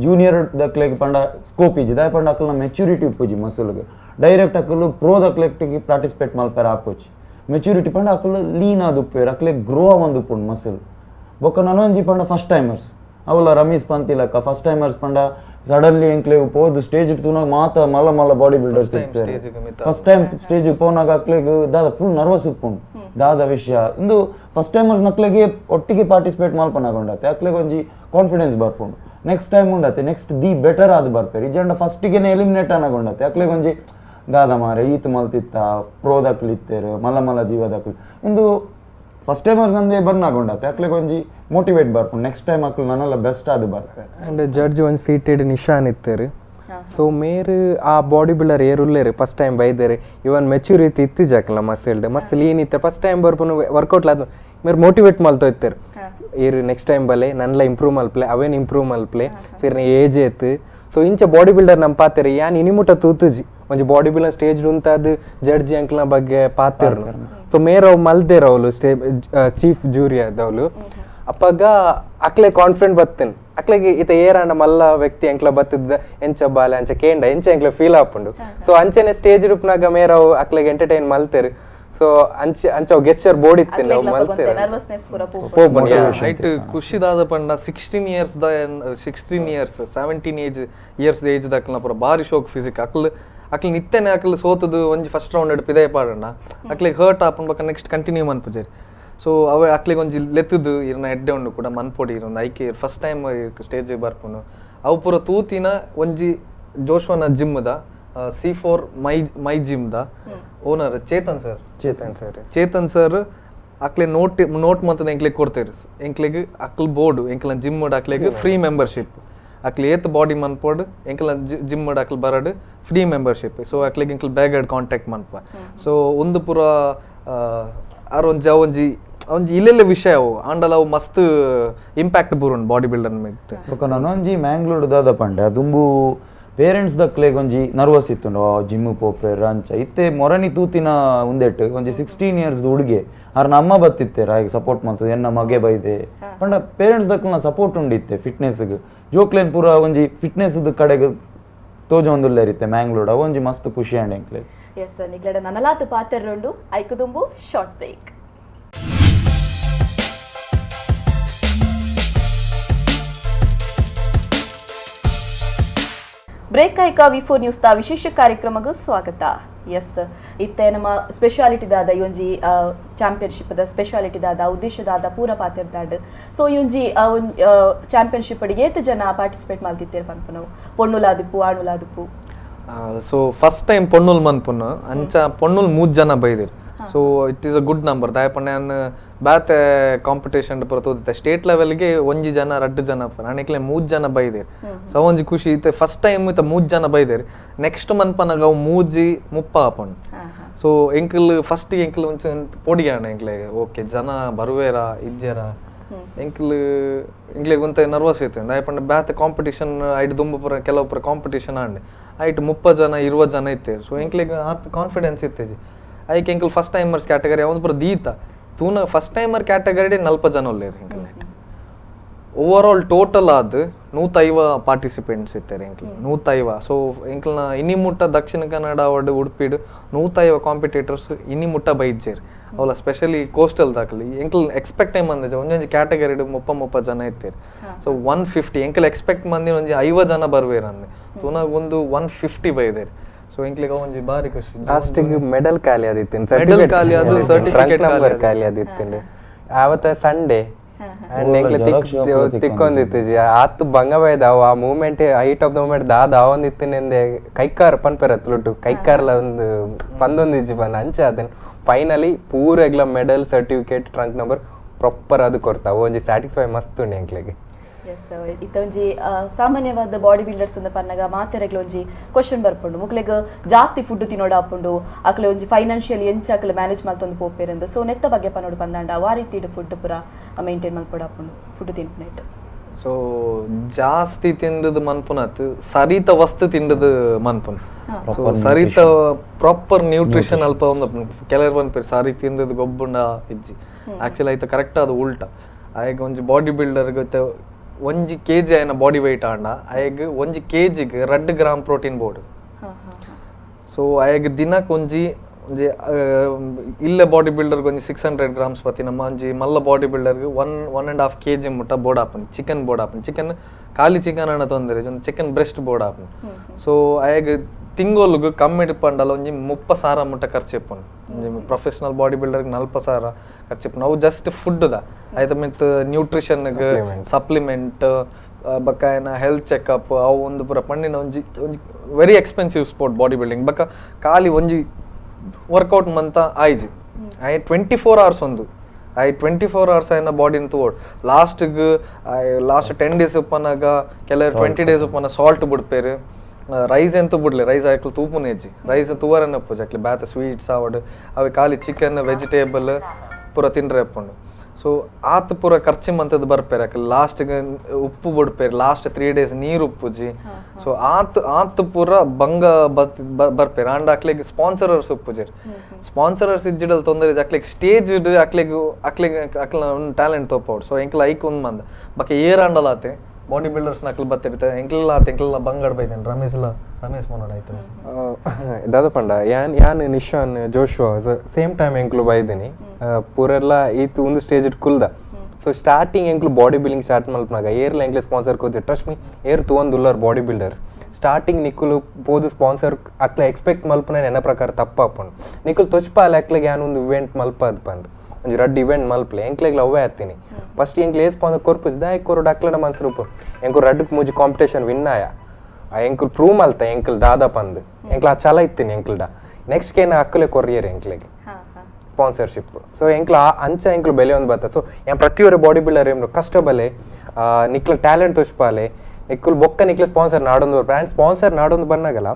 ಜೂನಿಯರ್ ದಕ್ಲೆಗ್ ಪಂಡ ಸ್ಕೋಪ್ ಇಜ್ಜಿ ದಾಯ ಪಂಡ ಅಕ್ಕಲ್ನ ಮೆಚುರಿಟಿ ಉಪ್ಪುಜಿ ಮಸಲ್ಗೆ ಡೈರೆಕ್ಟ್ ಅಕ್ಕಲು ಪ್ರೋ ದಕ್ಲೆಕ್ಟಿಗೆ ಪಾರ್ಟಿಸಿಪೇಟ್ ಮಲ್ಪೇರ ಆಪೋಚಿ ಮೆಚುರಿಟಿ ಪಂಡ ಅಕ್ಕಲು ಲೀನ್ ಆದು ಉಪ್ಪೇರು ಅಕ್ಲೆಗ್ ಗ್ರೋ ಆವಂದು ಉಪ್ಪುಂಡು ಮಸಲ್ ಬೊಕ್ಕ ನನ್ನೊಂಜಿ ಪಂಡ ಫಸ್ಟ್ ಟೈಮರ್ಸ್ ಅವಲ ರಮೀಸ್ ಪಂತಿಲಕ್ಕ ಫಸ್ಟ್ ಟೈಮರ್ಸ್ ಪಂಡ ಸಡನ್ಲಿ ಎಂಕ್ಲೆಗ್ ಪೋದು ಸ್ಟೇಜ್ ತೂನಾಗ ಮಾತ ಮಲ್ಲ body builders first time stage ಪೋನಾಗ ಅಕ್ಲೆಗ್ ದಾದ ಫುಲ್ ನರ್ವಸ್ ಉಪ್ಪುಂಡು ದಾದ ವಿಷಯ ಇಂದು ಫಸ್ಟ್ ಟೈಮರ್ಸ್ ನಕ್ಲೆಗೆ ಒಟ್ಟಿಗೆ ಪಾರ್ಟಿಸಿಪೇಟ್ ಮಲ್ಪನಾಗೊಂಡತ್ತೆ ಅಕ್ಲೆಗ್ ಒಂಜಿ ಕಾನ್ಫಿಡೆನ್ಸ್ ಬರ್ಪುಂಡು ನೆಕ್ಸ್ಟ್ ಟೈಮ್ ಉಂಡತ್ತೆ ನೆಕ್ಸ್ಟ್ ದಿ ಬೆಟರ್ ಆದ್ ಬರ್ಪೇರು ಇಜಂಡ ಫಸ್ಟಿಗೆನೆ ಎಲಿಮಿನೇಟ್ ಅನಗೊಂಡತ್ತೆ ಅಕ್ಲೆಗ್ ಒಂಜಿ ದಾದ ಮಾರೆ ಈತ್ ಮಲ್ತಿತ್ತ ಪ್ರೋದಕ್ಲು ಇತ್ತೇರು ಮಲ್ಲ ಜೀವದಕ್ಲು ಇಂದು ಫಸ್ಟ್ ಟೈಮರ್ಸ್ ಅಂದೇ ಬರ್ನಾಗೊಂಡತ್ತೆ ಅಕ್ಲೆಗ್ ಒಂಜಿ ಮೋಟಿವೇಟ್ ಬರ್ಪುಂಡು ನೆಕ್ಸ್ಟ್ ಟೈಮ್ ಅಕ್ಲು ನನ್ನೆಲ್ಲ ಬೆಸ್ಟ್ ಆದ್ ಬರ್ಪೆ ಅಂಡ್ ಜಡ್ಜ್ ಒಂದು ಸೀಟೆಡ್ ನಿಶಾನ್ ಇತ್ತೇರು ಸೊ ಮೇರು ಆ ಬಾಡಿ ಬಿಲ್ಡರ್ ಏರುಲ್ಲೇರು ಫಸ್ಟ್ ಟೈಮ್ ಬೈದೇರು ಇವನ್ ಮೆಚೂರಿಟಿ ಇತ್ತಿಜಾಕಲ್ಲ ಮಸ್ತ್ ಲೀನ್ ಇತ್ತೆ ಫಸ್ಟ್ ಟೈಮ್ ಬರ್ಪುನು ವರ್ಕೌಟ್ ಲಾದ ಮೇರು ಮೋಟಿವೇಟ್ ಮಲ್ತೋಯ್ತೇರು ಏರು ನೆಕ್ಸ್ಟ್ ಟೈಮ್ ಬಲೆ ನನ್ಲ ಇಂಪ್ರೂವ್ ಮಲ್ಪ್ಲೆ ಅವೇನ್ ಇಂಪ್ರೂವ್ ಮಲ್ಪ್ಲೆ ಸೇರ್ನ ಏಜ್ ಏತ್ ಸೊ ಇಂಚ ಬಾಡಿ ಬಿಲ್ಡರ್ ನಮ್ ಪಾತೆರು ಯಾನ್ ಇನಿಮುಟ ತೂತುಜಿ ಒಂಜಿ ಬಾಡಿ ಬಿಲ್ಡರ್ ಸ್ಟೇಜ್ ಉಂತಾದ್ ಜಡ್ಜಿ ಅಂಕ್ಲ್ನ ಬಗ್ಗೆ ಪಾತೆರು ಸೊ ಮೇರು ಅವು ಮಲ್ದೇರವಲು ಚೀಫ್ ಜೂರಿ ಆದವಳು ಅಪ್ಪಾಗ ಅಕ್ಲೆ ಕಾನ್ಫಿಡೆಂಟ್ ಬತ್ತೇನೆ ಅಕ್ಲೆಗೆ ಈತ ಏರಾಂಡ ಮಲ್ಲ ವ್ಯಕ್ತಿ ಎಂಕ್ಲ ಬತ್ತದ ಎಂಚ ಬಾಲೆ ಅಂಚ ಕೇಂಡ ಎಂಚ ಎಂಕ್ಲ ಫೀಲ್ ಆಪುಂಡು ಸೊ ಅಂಚೆನೆ ಸ್ಟೇಜ್ ರೂಪ್ನಾಗ ಮೇರವು ಅಕ್ಲೆಗೆ ಎಂಟರ್ಟೈನ್ ಮಲ್ತೇರು ಸೊ ಅಂಚ ಗೆಚ್ಚರ್ ಬೋರ್ಡ್ ಇತ್ತಿಲ್ಲ ಅವು ಮಲ್ತೇರು ಹೈಟ್ ಖುಷಿದಾದ ಪಂಡ 16 ಇಯರ್ಸ್ 17 ಇಯರ್ಸ್ ದಕ್ಲ ಪೂರ ಬಾರಿ ಶೋಕ್ ಫಿಸಿಕ್ ಅಕ್ಲು ನಿತ್ತೆನೆ ಅಕ್ಲು ಸೋತದು ಒಂಜಿ ಫಸ್ಟ್ ರೌಂಡ್ ಪಿದಾಯ ಪಾಡಣ್ಣ ಅಕ್ಲಿಗೆ ಹರ್ಟ್ ಆಪನ್ ಬಕ್ಕ ನೆಕ್ಸ್ಟ್ ಕಂಟಿನ್ಯೂ ಮನ್ಪುಜೇರಿ ಸೊ ಅವೆ ಅಕ್ಲಿಗೆ ಒಂಜಿ ಲೆತ್ತದು ಇರ್ನ ಎಡ್ಡೆ ಉಂಡು ಕೂಡ ಮನ್ಪೊಡಿ ಇರೊಂದು ಐಕೆ ಫಸ್ಟ್ ಟೈಮ್ ಸ್ಟೇಜ್ ಬರ್ಪುನು ಅವು ಪೂರ ತೂತಿನ ಒಂಜಿ ಜೋಶ್ವನ ಜಿಮ್ದ C4 ಮೈ ಜಿಮ್ದ ಓನರ್ ಚೇತನ್ ಸರ್ ಅಕ್ಲೆ ನೋಟ್ ಮಂತದ ಎಂಕ್ಲೆಗ್ ಕೊಡ್ತೇರು ಎಂಕ್ಲೆಗ್ ಅಕ್ಲ್ ಬೋರ್ಡು ಎಂಕ್ಲ ಜಿಮ್ ಅಕ್ಲೆಗ್ ಫ್ರೀ ಮೆಂಬರ್ಶಿಪ್ ಅಕ್ಲೆ ಏತ್ ಬಾಡಿ ಮನ್ಪೋಡು ಎಂಕ್ಲ ಜಿಮ್ ಅಕ್ಲ್ ಬರಡ್ ಫ್ರೀ ಮೆಂಬರ್ಶಿಪ್ ಸೊ ಅಕ್ಲೆಗ್ ಎಂಕ್ಲ ಬ್ಯಾಗಡ್ ಕಾಂಟ್ಯಾಕ್ಟ್ ಮನ್ಪ ಸೊ ಒಂದು ಪೂರ ಒಂಜಿ ಇಲ್ಲೆಲ್ಲ ವಿಷಯ ಅವು ಆಂಡಲ ಅವು ಮಸ್ತ್ ಇಂಪ್ಯಾಕ್ಟ್ ಬುರುಂಡು ಬಾಡಿ ಬಿಲ್ಡರ್ ಮೇಲೆ ನನೊಂಜಿ ಮ್ಯಾಂಗ್ಳೂರು ದಾದ ಪಂಡೆ ದುಂಬು ಪೇರೆಂಟ್ಸ್ ದಕ್ಲೆಗ್ ಒಂಜಿ ನರ್ವಸ್ ಇತ್ತುಂಡು ಜಿಮ್ ಪೋಪೇರ್ ಅಂಚ ಇತ್ತೆ ಮೊರಣಿ ತೂತಿನ ಉಂದೆಟ್ ಒಂಜಿ 16 ಇಯರ್ಸ್ ಹುಡುಗೆ ಆರ್ ನಮ್ಮ ಬತ್ತಿತ್ತೇರ ಹಾಗೆ ಸಪೋರ್ಟ್ ಮಾಡ್ತದೆ ಎನ್ನ ಮಗೆ ಬೈದೆ ಪಂಡ ಪೇರೆಂಟ್ಸ್ ದಕ್ಲ ಸಪೋರ್ಟ್ ಉಂಡಿತ್ತೆ ಫಿಟ್ನೆಸ್ಗೆ ಜೋಕ್ಲೇನ್ ಪೂರ ಒಂಜಿ ಫಿಟ್ನೆಸ್ ಕಡೆಗೆ ತೋಜೊಂದುಲ್ಲೇರಿತ್ತೆ ಮ್ಯಾಂಗ್ಳೂರ್ ಅವು ಒಂಜಿ ಮಸ್ತ್ ಖುಷಿ ಅಂಡ್ ಎಂಕ್ಲೆ ಎಸ್ ನಿಗ್ಲಡ ನನಲಾತು ಪಾತೆರ್ರೊಂಡು ಐಕುದುಂಬು ಶಾರ್ಟ್ ಬ್ರೇಕ್ ಬ್ರೇಕ್ ಆಯ್ಕ ವಿ4 ನ್ಯೂಸ್ ದ ವಿಶೇಷ ಕಾರ್ಯಕ್ರಮಕ್ಕೆ ಸ್ವಾಗತ ಎಸ್ ಇತ್ತೆ ನಮ್ಮ ಸ್ಪೆಷಾಲಿಟಿ ದಾದ ಒಂಜಿ ಚಾಂಪಿಯನ್ಶಿಪ್ ದ ಸ್ಪೆಷಾಲಿಟಿ ದಾದ ಉದ್ದೇಶದಾದ ಪೂರ ಪಾತೆರ್ದಾಡ್ ಸೊ ಒಂಜಿ ಚಾಂಪಿಯನ್ಶಿಪ್ ಅಡಿಗೆ ಏತ್ ಜನ ಪಾರ್ಟಿಸಿಪೇಟ್ ಮಾಡ್ತಿತ್ತೇರು ಪನ್ಪುನವು ಪೊಣ್ಣುಲಾದಿಪ್ಪು ಆಣುಲಾದಿಪ್ಪು ಸೊ ಫಸ್ಟ್ ಟೈಮ್ ಪೊಣ್ಣುಲ್ ಮನ್ಪುನ ಅಂಚ ಪೊಣ್ಣುಲ್ 3 ಜನ ಬೈದಿರು so it is a good number ದಾಯಪಂಡ ನಾನು ಬ್ಯಾತೆ ಕಾಂಪಿಟೇಷನ್ ಬರ್ತದೆ ಸ್ಟೇಟ್ ಲೆವೆಲ್ಗೆ 1 ಜನ 2 ಜನ ನಾನಿಕ್ಲೆ 3 ಜನ ಬೈದೇರಿ ಸೊ ಒಂಜಿ ಖುಷಿ ಇತ್ತೆ ಫಸ್ಟ್ ಟೈಮ್ ಇತ್ತ 3 ಜನ ಬೈದೇರಿ ನೆಕ್ಸ್ಟ್ ಮನ್ಪನಾಗ ಅವು 3 ಮುಪ್ಪ ಆಪಂಡು ಸೊ ಎಂಕಲ್ ಫಸ್ಟ್ ಎಂಕಲ್ ಒಂಚ ಪೊಡಿಯಾಣ ಎಂಕ್ಲೆ ಓಕೆ ಜನ ಬರುವೇರ ಇಜ್ಜೆರ ಎಂಕ್ಲಿಗೆ ಒಂತ ನರ್ವಸ್ ಇತ್ತು ದಾಯಪಂಡ ಬ್ಯಾತೆ ಕಾಂಪಿಟೇಷನ್ ಐಟ್ ದುಂಬ ಪುರ ಕೆಲವು ಪುರ ಕಾಂಪಿಟೇಷನ್ ಆಂಡೆ ಐಟ್ 30 ಜನ 20 ಜನ ಇತ್ತೇರು ಸೊ ಎಂಕ್ಲಿಗೆ ಆತ್ ಕಾನ್ಫಿಡೆನ್ಸ್ ಇತ್ತೇಜಿ ಐಕ್ ಎಂಕಲ್ ಫಸ್ಟ್ ಟೈಮರ್ಸ್ ಕ್ಯಾಟಗರಿ ಅವನು ಪುರ ದೀತ ತೂನ ಫಸ್ಟ್ ಟೈಮರ್ ಕ್ಯಾಟಗರಿ 40 ಜನ ಒಲ್ಲೇರು ಎಂಕಲ್ ಓವರ್ ಆಲ್ ಟೋಟಲ್ ಆದ್ 150 participants ಇತ್ತಾರೆ ಎಂಕಲ್ 150 so ಎಂಕಲ್ನ ಇನ್ನಿಮುಟ್ಟ Dakshina Kannada ಅವಡ್ ಉಡುಪಿಡು 150 competitors ಇನ್ನಿಮುಟ್ಟ ಬೈಜ್ಜೇರು ಅವಲ್ಲ ಸ್ಪೆಷಲಿ ಕೋಸ್ಟಲ್ ದಾಖಲಿ ಎಂಕಲ್ ಎಕ್ಸ್ಪೆಕ್ಟ್ ಟೈಮ್ ಅಂದ ಒಂದೊಂದು ಕ್ಯಾಟಗರಿ 30 ಜನ ಇತ್ತೇರು ಸೊ 150 ಎಂಕಲ್ ಎಕ್ಸ್ಪೆಕ್ಟ್ ಮಂದಿ ಒಂಜಿ 50 ಜನ ಬರ್ವೇರು ಅಂದೆ ತೂನಾಗ ಒಂದು 150 ಬೈದೇರಿ ಸೊ ಎಂಕ್ಲಿಗೆ ಒಂಜಿ ಬಾರಿ ಖುಷಿ ಲಾಸ್ಟಿಗೆ ಮೆಡಲ್ ಖಾಲಿ ಆದಿತ್ತು ಮೆಡಲ್ ಖಾಲಿ ಅದು ಸರ್ಟಿಫಿಕೇಟ್ ಖಾಲಿ ಆದಿತ್ತು ಆವತ್ತ ಸಂಡೇ ಅಂಡ್ ಎಂಕ್ಲೆ ತಿಕ್ಕೊಂದಿತ್ತು ಆತು ಬಂಗ ಬೈದಾವ ಆ moment height of the moment ದಾದ ಅವಂದಿತ್ತಿನೆಂದೆ ಕೈಕಾರ್ ಪನ್ಪೆರತ್ಲುಟ್ಟು ಕೈಕಾರ್ಲ ಒಂದು ಪಂದೊಂದಿಜ್ಜಿ ಬಂದು ಅಂಚೆ ಅದನ್ನು ಫೈನಲಿ ಪೂರೆಗ್ಲ medal certificate trunk number proper ಅದು ಕೊಡ್ತಾವ ಒಂಜಿ ಸ್ಯಾಟಿಸ್ಫೈ ಮಸ್ತ್ ಉಂಡು ಎಂಕ್ಲೆಗೆ ಎಸ್ ಇತ್ತ ಒಂಜಿ ಸಾಮಾನ್ಯವಾದ ಬಾಡಿ ಬಿಲ್ಡರ್ಸ್ ಅಂದ ಪನ್ನಗ ಮಾತೆರೆಗ್ಲ ಒಂಜಿ ಕ್ವಶನ್ ಬರ್ಪುಂಡು ಮುಕ್ಲೆಗ್ ಜಾಸ್ತಿ ಫುಡ್ ತಿನ್ನೋಡು ಆಪುಂಡು ಅಕ್ಲೆ ಒಂಜಿ ಫೈನಾನ್ಷಿಯಲಿ ಎಂಚ ಅಕ್ಲೆ ಮ್ಯಾನೇಜ್ ಮಲ್ತೊಂದು ಪೋಪೆರಂದು ಸೊ ನೆತ್ತ ಬಗ್ಗೆ ಪನ್ನೋಡು ಪಂದಾಂಡ ಆ ರೀತಿ ಫುಡ್ ಪೂರ ಮೇಂಟೈನ್ ಮಲ್ಪೊಡು ಆಪುಂಡು ಫುಡ್ ತಿನ್ಪುನೈಟ್ ಸೊ ಜಾಸ್ತಿ ತಿಂದದು ಮನ್ಪುನತ್ ಸರಿತ ವಸ್ತು ತಿಂದದು ಮನ್ಪುನ್ ಸೊ ಸರಿತ ಪ್ರಾಪರ್ ನ್ಯೂಟ್ರಿಷನ್ ಅಲ್ಪ ಒಂದು ಕೆಲವರು ಬಂದ್ಪೇರು ಸರಿ ತಿಂದದು ಗೊಬ್ಬುಂಡ ಇಜ್ಜಿ ಆಕ್ಚುಲಿ ಆಯ್ತು ಕರೆಕ್ಟ್ ಅದು ಉಲ್ಟ ಆಗ ಒಂಜಿ ಬಾಡಿ ಬಿಲ್ಡರ್ ಗೊತ್ತೆ 1 kg ಆಯ್ನ ಬಾಡಿ ವೆಯ್ಟ್ ಆಂಡ ಆಯಗ್ 1 kgಗೆ 2 ಗ್ರಾಮ್ ಪ್ರೋಟೀನ್ ಬೋರ್ಡ್ ಸೊ ಆಯಗ್ ದಿನಕ್ಕೆ ಒಂಜಿ ಇಲ್ಲೇ ಬಾಡಿ ಬಿಲ್ಡರ್ಗೆ ಒಂಜಿ 600 ಗ್ರಾಮ್ಸ್ ಪತಿ ನಮ್ಮ ಒಂಜಿ ಮಲ್ಲ ಬಾಡಿ ಬಿಲ್ಡರ್ಗೆ 1.5 kg ಮುಟ್ಟ board open chicken board open chicken ಖಾಲಿ ಚಿಕನ್ ಅನ್ನ ತೊಂದರೆ ಒಂದು chicken breast board open so ಆಯಗ್ ತಿಂಗೋಲ್ಗು ಕಮ್ಮಿ ಪಂಡಲ್ಲ ಒಂಜಿ 30,000 ಮುಟ್ಟ ಖರ್ಚಿಪ್ಪನು ಒಂಜಿ ಪ್ರೊಫೆಷನಲ್ ಬಾಡಿ ಬಿಲ್ಡರ್ಗೆ 40,000 ಖರ್ಚಿಪ್ಪು ನಾವು ಜಸ್ಟ್ ಫುಡ್ದ ಆಯ್ತು ಮಿತ್ ನ್ಯೂಟ್ರಿಷನ್ಗೆ ಸಪ್ಲಿಮೆಂಟ್ ಬಕಾಯನ ಹೆಲ್ತ್ ಚೆಕಪ್ ಅವು ಒಂದು ಪೂರ ಪಣ್ಣಿನ ಒಂಜಿ very expensive sport body building ಬಕ ಖಾಲಿ ಒಂಜಿ ವರ್ಕೌಟ್ ಮಂತ ಆಯ್ಜಿ ಐ 24 hours ಒಂದು ಐ 24 hours ಆಯ್ನ ಬಾಡಿನ ತೋಡ್ ಲಾಸ್ಟ್ 10 days ಉಪ್ಪನಾಗ ಕೆಲವರು 20 days ಉಪ್ಪನ ಸಾಲ್ಟ್ ಬಿಡ್ಪೇರು ರೈಸ್ ಎಂತ ಬಿಡ್ಲಿ ರೈಸ್ ಆಯ್ಕಲ್ ತೂಪುನೇಜಿ ರೈಸ್ ತೂವರನ್ನ ಪೂಜೆ ಆಕ್ಲಿ ಬ್ಯಾತ ಸ್ವೀಟ್ಸ್ ಆವಡ್ ಅವು ಖಾಲಿ ಚಿಕನ್ ವೆಜಿಟೇಬಲ್ ಪೂರ ತಿನ್ರೆ ಅಪ್ಪಂಡು ಸೊ ಆತ್ ಪೂರ ಖರ್ಚು ಮಂತದ್ದು ಬರ್ಪೇರು ಆಕಲ್ ಲಾಸ್ಟ್ಗೆ ಉಪ್ಪು ಬಿಡ್ಪೇರು ಲಾಸ್ಟ್ 3 days ನೀರು ಉಪ್ಪುಜಿ ಸೊ ಆತ್ ಪೂರ ಬಂಗ ಬರ್ಪೇರು ಆಂಡ್ ಅಕ್ಲಿಗೆ ಸ್ಪಾನ್ಸರರ್ಸ್ ಉಪ್ಪುಜೇರಿ ಸ್ಪಾನ್ಸರರ್ಸ್ ಇಜ್ಜಿಡಲ್ ತೊಂದರೆ ಅಕ್ಲಿಗೆ ಸ್ಟೇಜ್ ಅಕ್ಲಿಗೆ ಅಕ್ಲ ಒಂದು ಟ್ಯಾಲೆಂಟ್ ತೋಪೌಡು ಸೊ ಎಂಕ್ಲ ಐಕ್ ಒಂದು ಮಂದ ಬಕ್ಕೆ ಏರಾಂಡಲ ಆತೆ ಬಾಡಿ ಬಿಲ್ಡರ್ಸ್ ನಕಲ್ ಬತ್ತಿರ್ತಾರೆ ಎಂಕ್ಲೆಲ್ಲ ಬಂಗಡ್ ಬೈದೇನೆ ರಮೇಶ್ ಮನೋಡ್ ಆಯ್ತು ದಾದ ಪಂಡ ಯಾನ್ ನಿಶಾನ್ ಜೋಶುವಾ ಸೇಮ್ ಟೈಮ್ ಎಂಕ್ಲು ಬೈದಿನಿ ಪೂರೆಲ್ಲ ಈತು ಒಂದು ಸ್ಟೇಜ್ ಇಟ್ ಕುಲ್ದ ಸೊ ಸ್ಟಾರ್ಟಿಂಗ್ ಎಂಕ್ಲು ಬಾಡಿ ಬಿಲ್ಡಿಂಗ್ ಸ್ಟಾರ್ಟ್ ಮಲ್ಪನಾಗ ಏರ್ಲ ಎಂಕ್ಲೆ ಸ್ಪಾನ್ಸರ್ ಕೋತಿ ಟ್ರಸ್ಟ್ ಮೀ ಏರ್ ತೂಂದುಲ್ಲರ್ ಬಾಡಿ ಬಿಲ್ಡರ್ ಸ್ಟಾರ್ಟಿಂಗ್ ನಿಕ್ಕುಲು ಪೋದು ಸ್ಪಾನ್ಸರ್ ಅಕ್ಲ ಎಕ್ಸ್ಪೆಕ್ಟ್ ಮಲ್ಪನ ನನ್ನ ಪ್ರಕಾರ ತಪ್ಪಾಪುಂಡು ನಿಕ್ಕುಲು ತೊಚ್ಪಾಲ ಅಕ್ಲೆಗೆ ಯಾನ್ ಒಂದು ಇವೆಂಟ್ ಮಲ್ಪದ್ ಬಂದು ಒಂಜಿ ರಡ್ಡ್ ಇವೆಂಟ್ ಮಲ್ಪಲೆ ಎಂಕ್ಲೆಗ್ಲ ಅವೇ ಹತ್ತೀನಿ ಫಸ್ಟ್ ಎಂಕ್ಲು ಏಸ್ ಸ್ಪಾನ್ಸರ್ ಕೊರ್ಪುಜಿ ದಾಯ್ ಕೊರೋಡು ಅಕ್ಲನ ಮನ್ಸರು ಎಂಕು ರಡ್ಡ್ ಮೂಜಿ ಕಾಂಪಿಟೇಷನ್ ವಿನ್ ಆಯ ಎಂಕುಲ್ ಪ್ರೂವ್ ಮಲ್ತ ಎಂಕಲ್ ದಾದ ಪಂದ್ ಎಂಕ್ಲ ಆ ಛಲ ಇತ್ತೀನಿ ಎಂಕ್ಲ್ಡ ನೆಕ್ಸ್ಟ್ ಕೇನ ಅಕ್ಕಲೆ ಕೊರಿಯರ್ ಎಂಕ್ಲೆಗೆ ಸ್ಪಾನ್ಸರ್ಶಿಪ್ ಸೊ ಎಂಕ್ಲ ಅಂಚ ಎಂಕ್ಲು ಬೆಲೆ ಒಂದು ಬತ್ತ ಸೊ ಏನ್ ಪ್ರತಿಯೊಂದು ಬಾಡಿ ಬಿಲ್ಡರ್ ಏನು ಕಷ್ಟ ಬಲೆ ನಿಕ್ಲ ಟ್ಯಾಲೆಂಟ್ ತೋಚ್ಪಾಲೆ ನಿಕ್ಕುಲ್ ಬೊಕ್ಕ ನಿಕ್ಲ ಸ್ಪಾನ್ಸರ್ ನಾಡೊಂದು ಬ್ರ್ಯಾಂಡ್ ಸ್ಪಾನ್ಸರ್ ನಾಡೊಂದು ಬನ್ನಾಗಲ್ಲ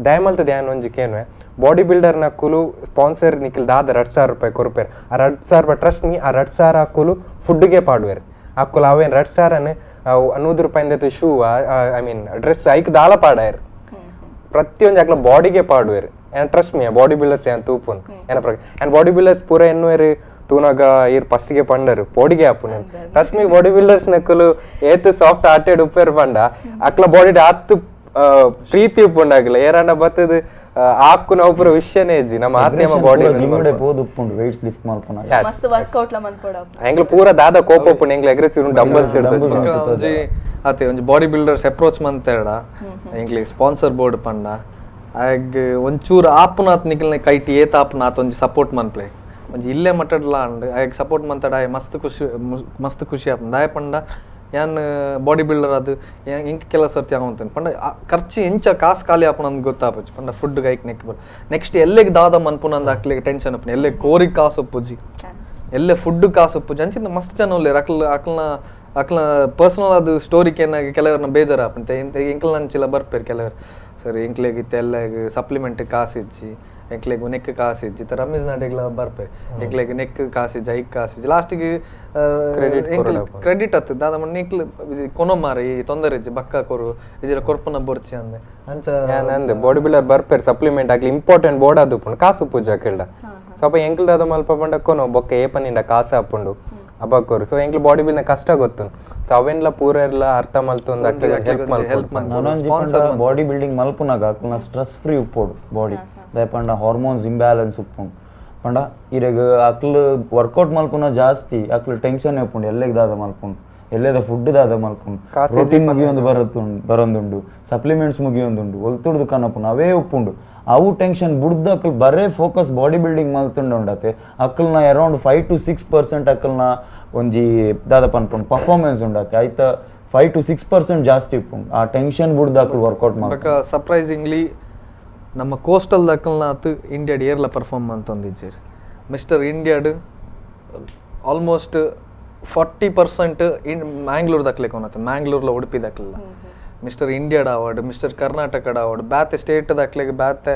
ದಯಮಲ್ತ ಧ್ಯಾನ್ ಒಂಜಿ ಕೇನ್ವೆ ಬಾಡಿ ಬಿಲ್ಡರ್ ನಕ್ಕುಲು ಸ್ಪಾನ್ಸರ್ ನಿಖಿಲ್ ದಾದ 2,000 ರೂಪಾಯಿ ಕೊರ್ಪೇರ್ ಆ 2,000 ರೂಪಾಯಿ ಟ್ರಸ್ಟ್ ಮೀ ಆ 2,000 ಹಾಕುಲು ಫುಡ್ಗೆ ಪಾಡುವೇರು ಹಾಕುಲು ಅವೇನು 2,000 100 ರೂಪಾಯಿಂದ shoe I mean dress hike ದಾಲ ಪಾಡಾಯರು ಪ್ರತಿಯೊಂದು ಹಾಕ್ಲ ಬಾಡಿಗೆ ಪಾಡುವೇರು ಏನ್ ಟ್ರಸ್ಟ್ ಮೀ ಬಾಡಿ ಬಿಲ್ಡರ್ಸ್ ಏನ್ ತೂಪುನ್ ಏನ ಪ್ರಕಾರ ಏನ್ ಬಾಡಿ ಬಿಲ್ಡರ್ಸ್ ಪೂರ ಎನ್ನುವೇರು ತೂನಾಗ ಇರ್ ಫಸ್ಟ್ಗೆ ಪಂಡರು ಪೋಡಿಗೆ ಆಪುನ್ ಟ್ರಸ್ಟ್ ಮೀ ಬಾಡಿ ಬಿಲ್ಡರ್ಸ್ ನಕ್ಕುಲು ಏತು ಸಾಫ್ಟ್ ಆಟೆಡ್ ಉಪ್ಪೇರು ಪಂಡ ಅಕ್ಲ ಬಾಡಿ ಆತ್ತು ಪ್ರೀತಿ ಉಪ್ಪುಂಡಾಗಿಲ್ಲ ಏರಾಂಡ ಬತ್ತದ ಆಕು ನಾವು ಪೂರ ವಿಷಯನೇ ಇಜ್ಜಿ ನಮ್ಮ ಆತ್ಮ ಬಾಡಿ ಜಿಮ್ಡೆ ಪೋದು ಉಪ್ಪುಂಡು ವೆಯ್ಟ್ಸ್ ಲಿಫ್ಟ್ ಮಾಡ್ಕೊನ ಮಸ್ತ್ ವರ್ಕೌಟ್ ಲ ಮನ್ಪೋಡ ಎಂಗ್ಲ ಪೂರ ದಾದ ಕೋಪ ಉಪ್ಪುಂಡು ಎಂಗ್ಲ ಅಗ್ರೆಸಿವ್ ಡಂಬಲ್ಸ್ ಒಂಜಿ ಆತೆ ಒಂಜಿ ಬಾಡಿ ಬಿಲ್ಡರ್ಸ್ ಅಪ್ರೋಚ್ ಮಂತೆರಡ ಎಂಗ್ಲಿ ಸ್ಪಾನ್ಸರ್ ಬೋರ್ಡ್ ಪಂಡ ಆಗ್ ಒಂಚೂರು ಆಪುನಾತ್ ನಿಖಲ್ನ ಕೈಟಿ ಏತ ಆಪುನಾತ್ ಒಂಜಿ ಸಪೋರ್ಟ್ ಮನ್ಪ್ಲೆ ಒಂಜಿ ಇಲ್ಲೇ ಮಟ್ಟಡ್ಲ ಅಂಡ್ ಆಗ್ ಸಪೋರ್ಟ್ ಮಂತಡ ಮಸ್ತ್ ಖುಷಿ ಆಪುಂಡು ದಾಯ ಪಂಡ ಯಾನ್ ಬಾಡಿ ಬಿಲ್ಡರ್ ಅದು ಇಂಕ ಕೆಲಸ ಸರ್ತಿ ಆಗುಂತಾನೆ ಪಂಡ ಖರ್ಚು ಎಂಚ ಕಾಸು ಖಾಲಿ ಆಪಣ ಅಂತ ಗೊತ್ತಾಪಚ್ಚು ಪಂಡ ಫುಡ್ ಗೈಕ್ ನೆಕ್ಸ್ಟ್ ಎಲ್ಲೆಗೆ ದಾದ ಮನ್ಪುನಂದು ಹಾಕ್ಲಿಕ್ಕೆ ಟೆನ್ಷನ್ ಅಪ್ಪನ ಎಲ್ಲೇ ಕೋರಿಗೆ ಕಾಸು ಒಪ್ಪುಜಿ ಎಲ್ಲೇ ಫುಡ್ ಕಾಸು ಒಪ್ಪುಜಿ ಅಂಚಿಂದ ಮಸ್ತ್ ಜನ ಉಳ್ಳೇರು ಅಕ್ಲ ಪರ್ಸನಲ್ ಅದು ಸ್ಟೋರಿಗೆ ಏನಾಗಿ ಕೆಲವ್ರನ್ನ ಬೇಜಾರು ಆಪಂತೆ ಇಂಕಲ್ ನಂಚಿಲ್ಲ ಬರ್ಪೇರು ಕೆಲವರು ಸರಿ ಇಂಕ್ಲೆಗಿತ್ತು ಎಲ್ಲಗೆ ಸಪ್ಲಿಮೆಂಟ್ ಕಾಸು ಇಜ್ಜಿ ಎಂಕ್ಲೆಗ್ ನೆಕ್ ಕಾಸು ಇಜ್ಜಿ ರಮೇಶ್ ನಾಟೆಗ್ಲ ಬರ್ಪೇರು ಎಂಕ್ಲೆಗ್ ನೆಕ್ ಕಾಸು ಇಜ್ಜಿ ಐಕ್ ಕಾಸು ಇಜ್ಜಿ ಲಾಸ್ಟಿಗೆ ಕ್ರೆಡಿಟ್ ಹತ್ತದ ಅದ ನಿಕ್ಲು ಕೊನೊ ಮಾರಿ ತೊಂದರೆ ಇಜ್ಜಿ ಬಕ್ಕ ಕೊರು ಇಜ್ಜಿರ ಕೊರ್ಪನ ಬೊರ್ಚಿ ಅಂದೆ ಅಂಚ ಅಂದೆ ಬಾಡಿ ಬಿಲ್ಡರ್ ಬರ್ಪೇರು ಸಪ್ಲಿಮೆಂಟ್ ಆಗ್ಲಿ ಇಂಪಾರ್ಟೆಂಟ್ ಬೋರ್ಡ್ ಅದು ಕಾಸು ಪೂಜಾ ಕೇಳ್ದ ಸ್ವಲ್ಪ ಎಂಕ್ಲದ ಮಲ್ಪ ಪಂಡ ಕೊನೋ ಬೊಕ್ಕ ಏಪನಿಂದ ಕಾಸು ಹಾಕೊಂಡು ಅಬ್ಬಾಕೋರು ಸೊ ಎಂಕ್ಲು ಬಾಡಿ ಬಿಲ್ನ ಕಷ್ಟ ಗೊತ್ತು ಸೊ ಅವೆನ್ಲ ಪೂರ ಎಲ್ಲ ಅರ್ಥ ಮಲ್ತೊಂದು ಹೆಲ್ಪ್ ಬಾಡಿ ಬಿಲ್ಡಿಂಗ್ ಮಲ್ಪುನಾಗ ಅಕ್ಲನ ಸ್ಟ್ರೆಸ್ ಫ್ರೀ ಉಪ್ಪೋಡು ಬಾಡಿ ದಯಪಂಡ ಹಾರ್ಮೋನ್ಸ್ ಇಂಬ್ಯಾಲೆನ್ಸ್ ಉಪ್ಪುಂಡು ಪಂಡ ಇರೆಗ್ ಅಕ್ಲು ವರ್ಕೌಟ್ ಮಲ್ಪುನ ಜಾಸ್ತಿ ಅಕ್ಲು ಟೆನ್ಷನ್ ಉಪ್ಪುಂಡು ಎಲ್ಲೆಗ್ ದಾದ ಮಲ್ಪುಂಡು ಎಲ್ಲೆದ ಫುಡ್ ದಾದ ಮಲ್ಪುಂಡು ಪ್ರೋಟೀನ್ ಮುಗಿಯೊಂದು ಬರೊಂದುಂಡು ಸಪ್ಲಿಮೆಂಟ್ಸ್ ಮುಗಿಯೊಂದುಂಡು ಒಲ್ತುಡ್ದು ಕನಪುಂಡು ಅವೇ ಉಪ್ಪುಂಡು ಅವು ಟೆನ್ಷನ್ ಬುಡ್ದು ಅಕ್ಲು ಬರೇ ಫೋಕಸ್ ಬಾಡಿ ಬಿಲ್ಡಿಂಗ್ ಮಲ್ತುಂಡು ಉಂಡತೆ ಅಕ್ಲನ ಅರೌಂಡ್ 5 to 6% ಅಕ್ಲನ ಒಂಜಿ ದಾದಪ ಅನ್ಪುಂಡು ಪರ್ಫಾರ್ಮೆನ್ಸ್ ಉಂಡತೆ ಐತ 5 to 6% ಜಾಸ್ತಿ ಉಪ್ಪುಂಡು ಆ ಟೆನ್ಷನ್ ಬುಡ್ದು ಅಕ್ಲು ವರ್ಕೌಟ್ ಮಾಡ್ಬೇಕು ಸರ್ಪ್ರೈಸಿಂಗ್ಲಿ ನಮ್ಮ ಕೋಸ್ಟಲ್ ದಕ್ಕಲ್ನ ಆತು ಇಂಡಿಯಾಡ್ ಏರ್ಲ ಪರ್ಫಾರ್ಮ್ ಅಂತಂದಿದ್ದೀರಿ ಮಿಸ್ಟರ್ ಇಂಡಿಯಾಡ್ ಆಲ್ಮೋಸ್ಟ್ 40% ಇನ್ ಮ್ಯಾಂಗ್ಳೂರ್ ದಕ್ಲಿಕ್ಕೆ ಅವನತ್ತೆ ಮ್ಯಾಂಗ್ಳೂರ್ಲ ಉಡುಪಿ ದಕ್ಕಲಿಲ್ಲ ಮಿಸ್ಟರ್ ಇಂಡಿಯಾಡ್ ಅವಾರ್ಡ್ ಮಿಸ್ಟರ್ ಕರ್ನಾಟಕದ ಅವಾರ್ಡ್ ಬ್ಯಾತೆ ಸ್ಟೇಟ್ ದಕ್ಲಿಗೆ ಬ್ಯಾತೆ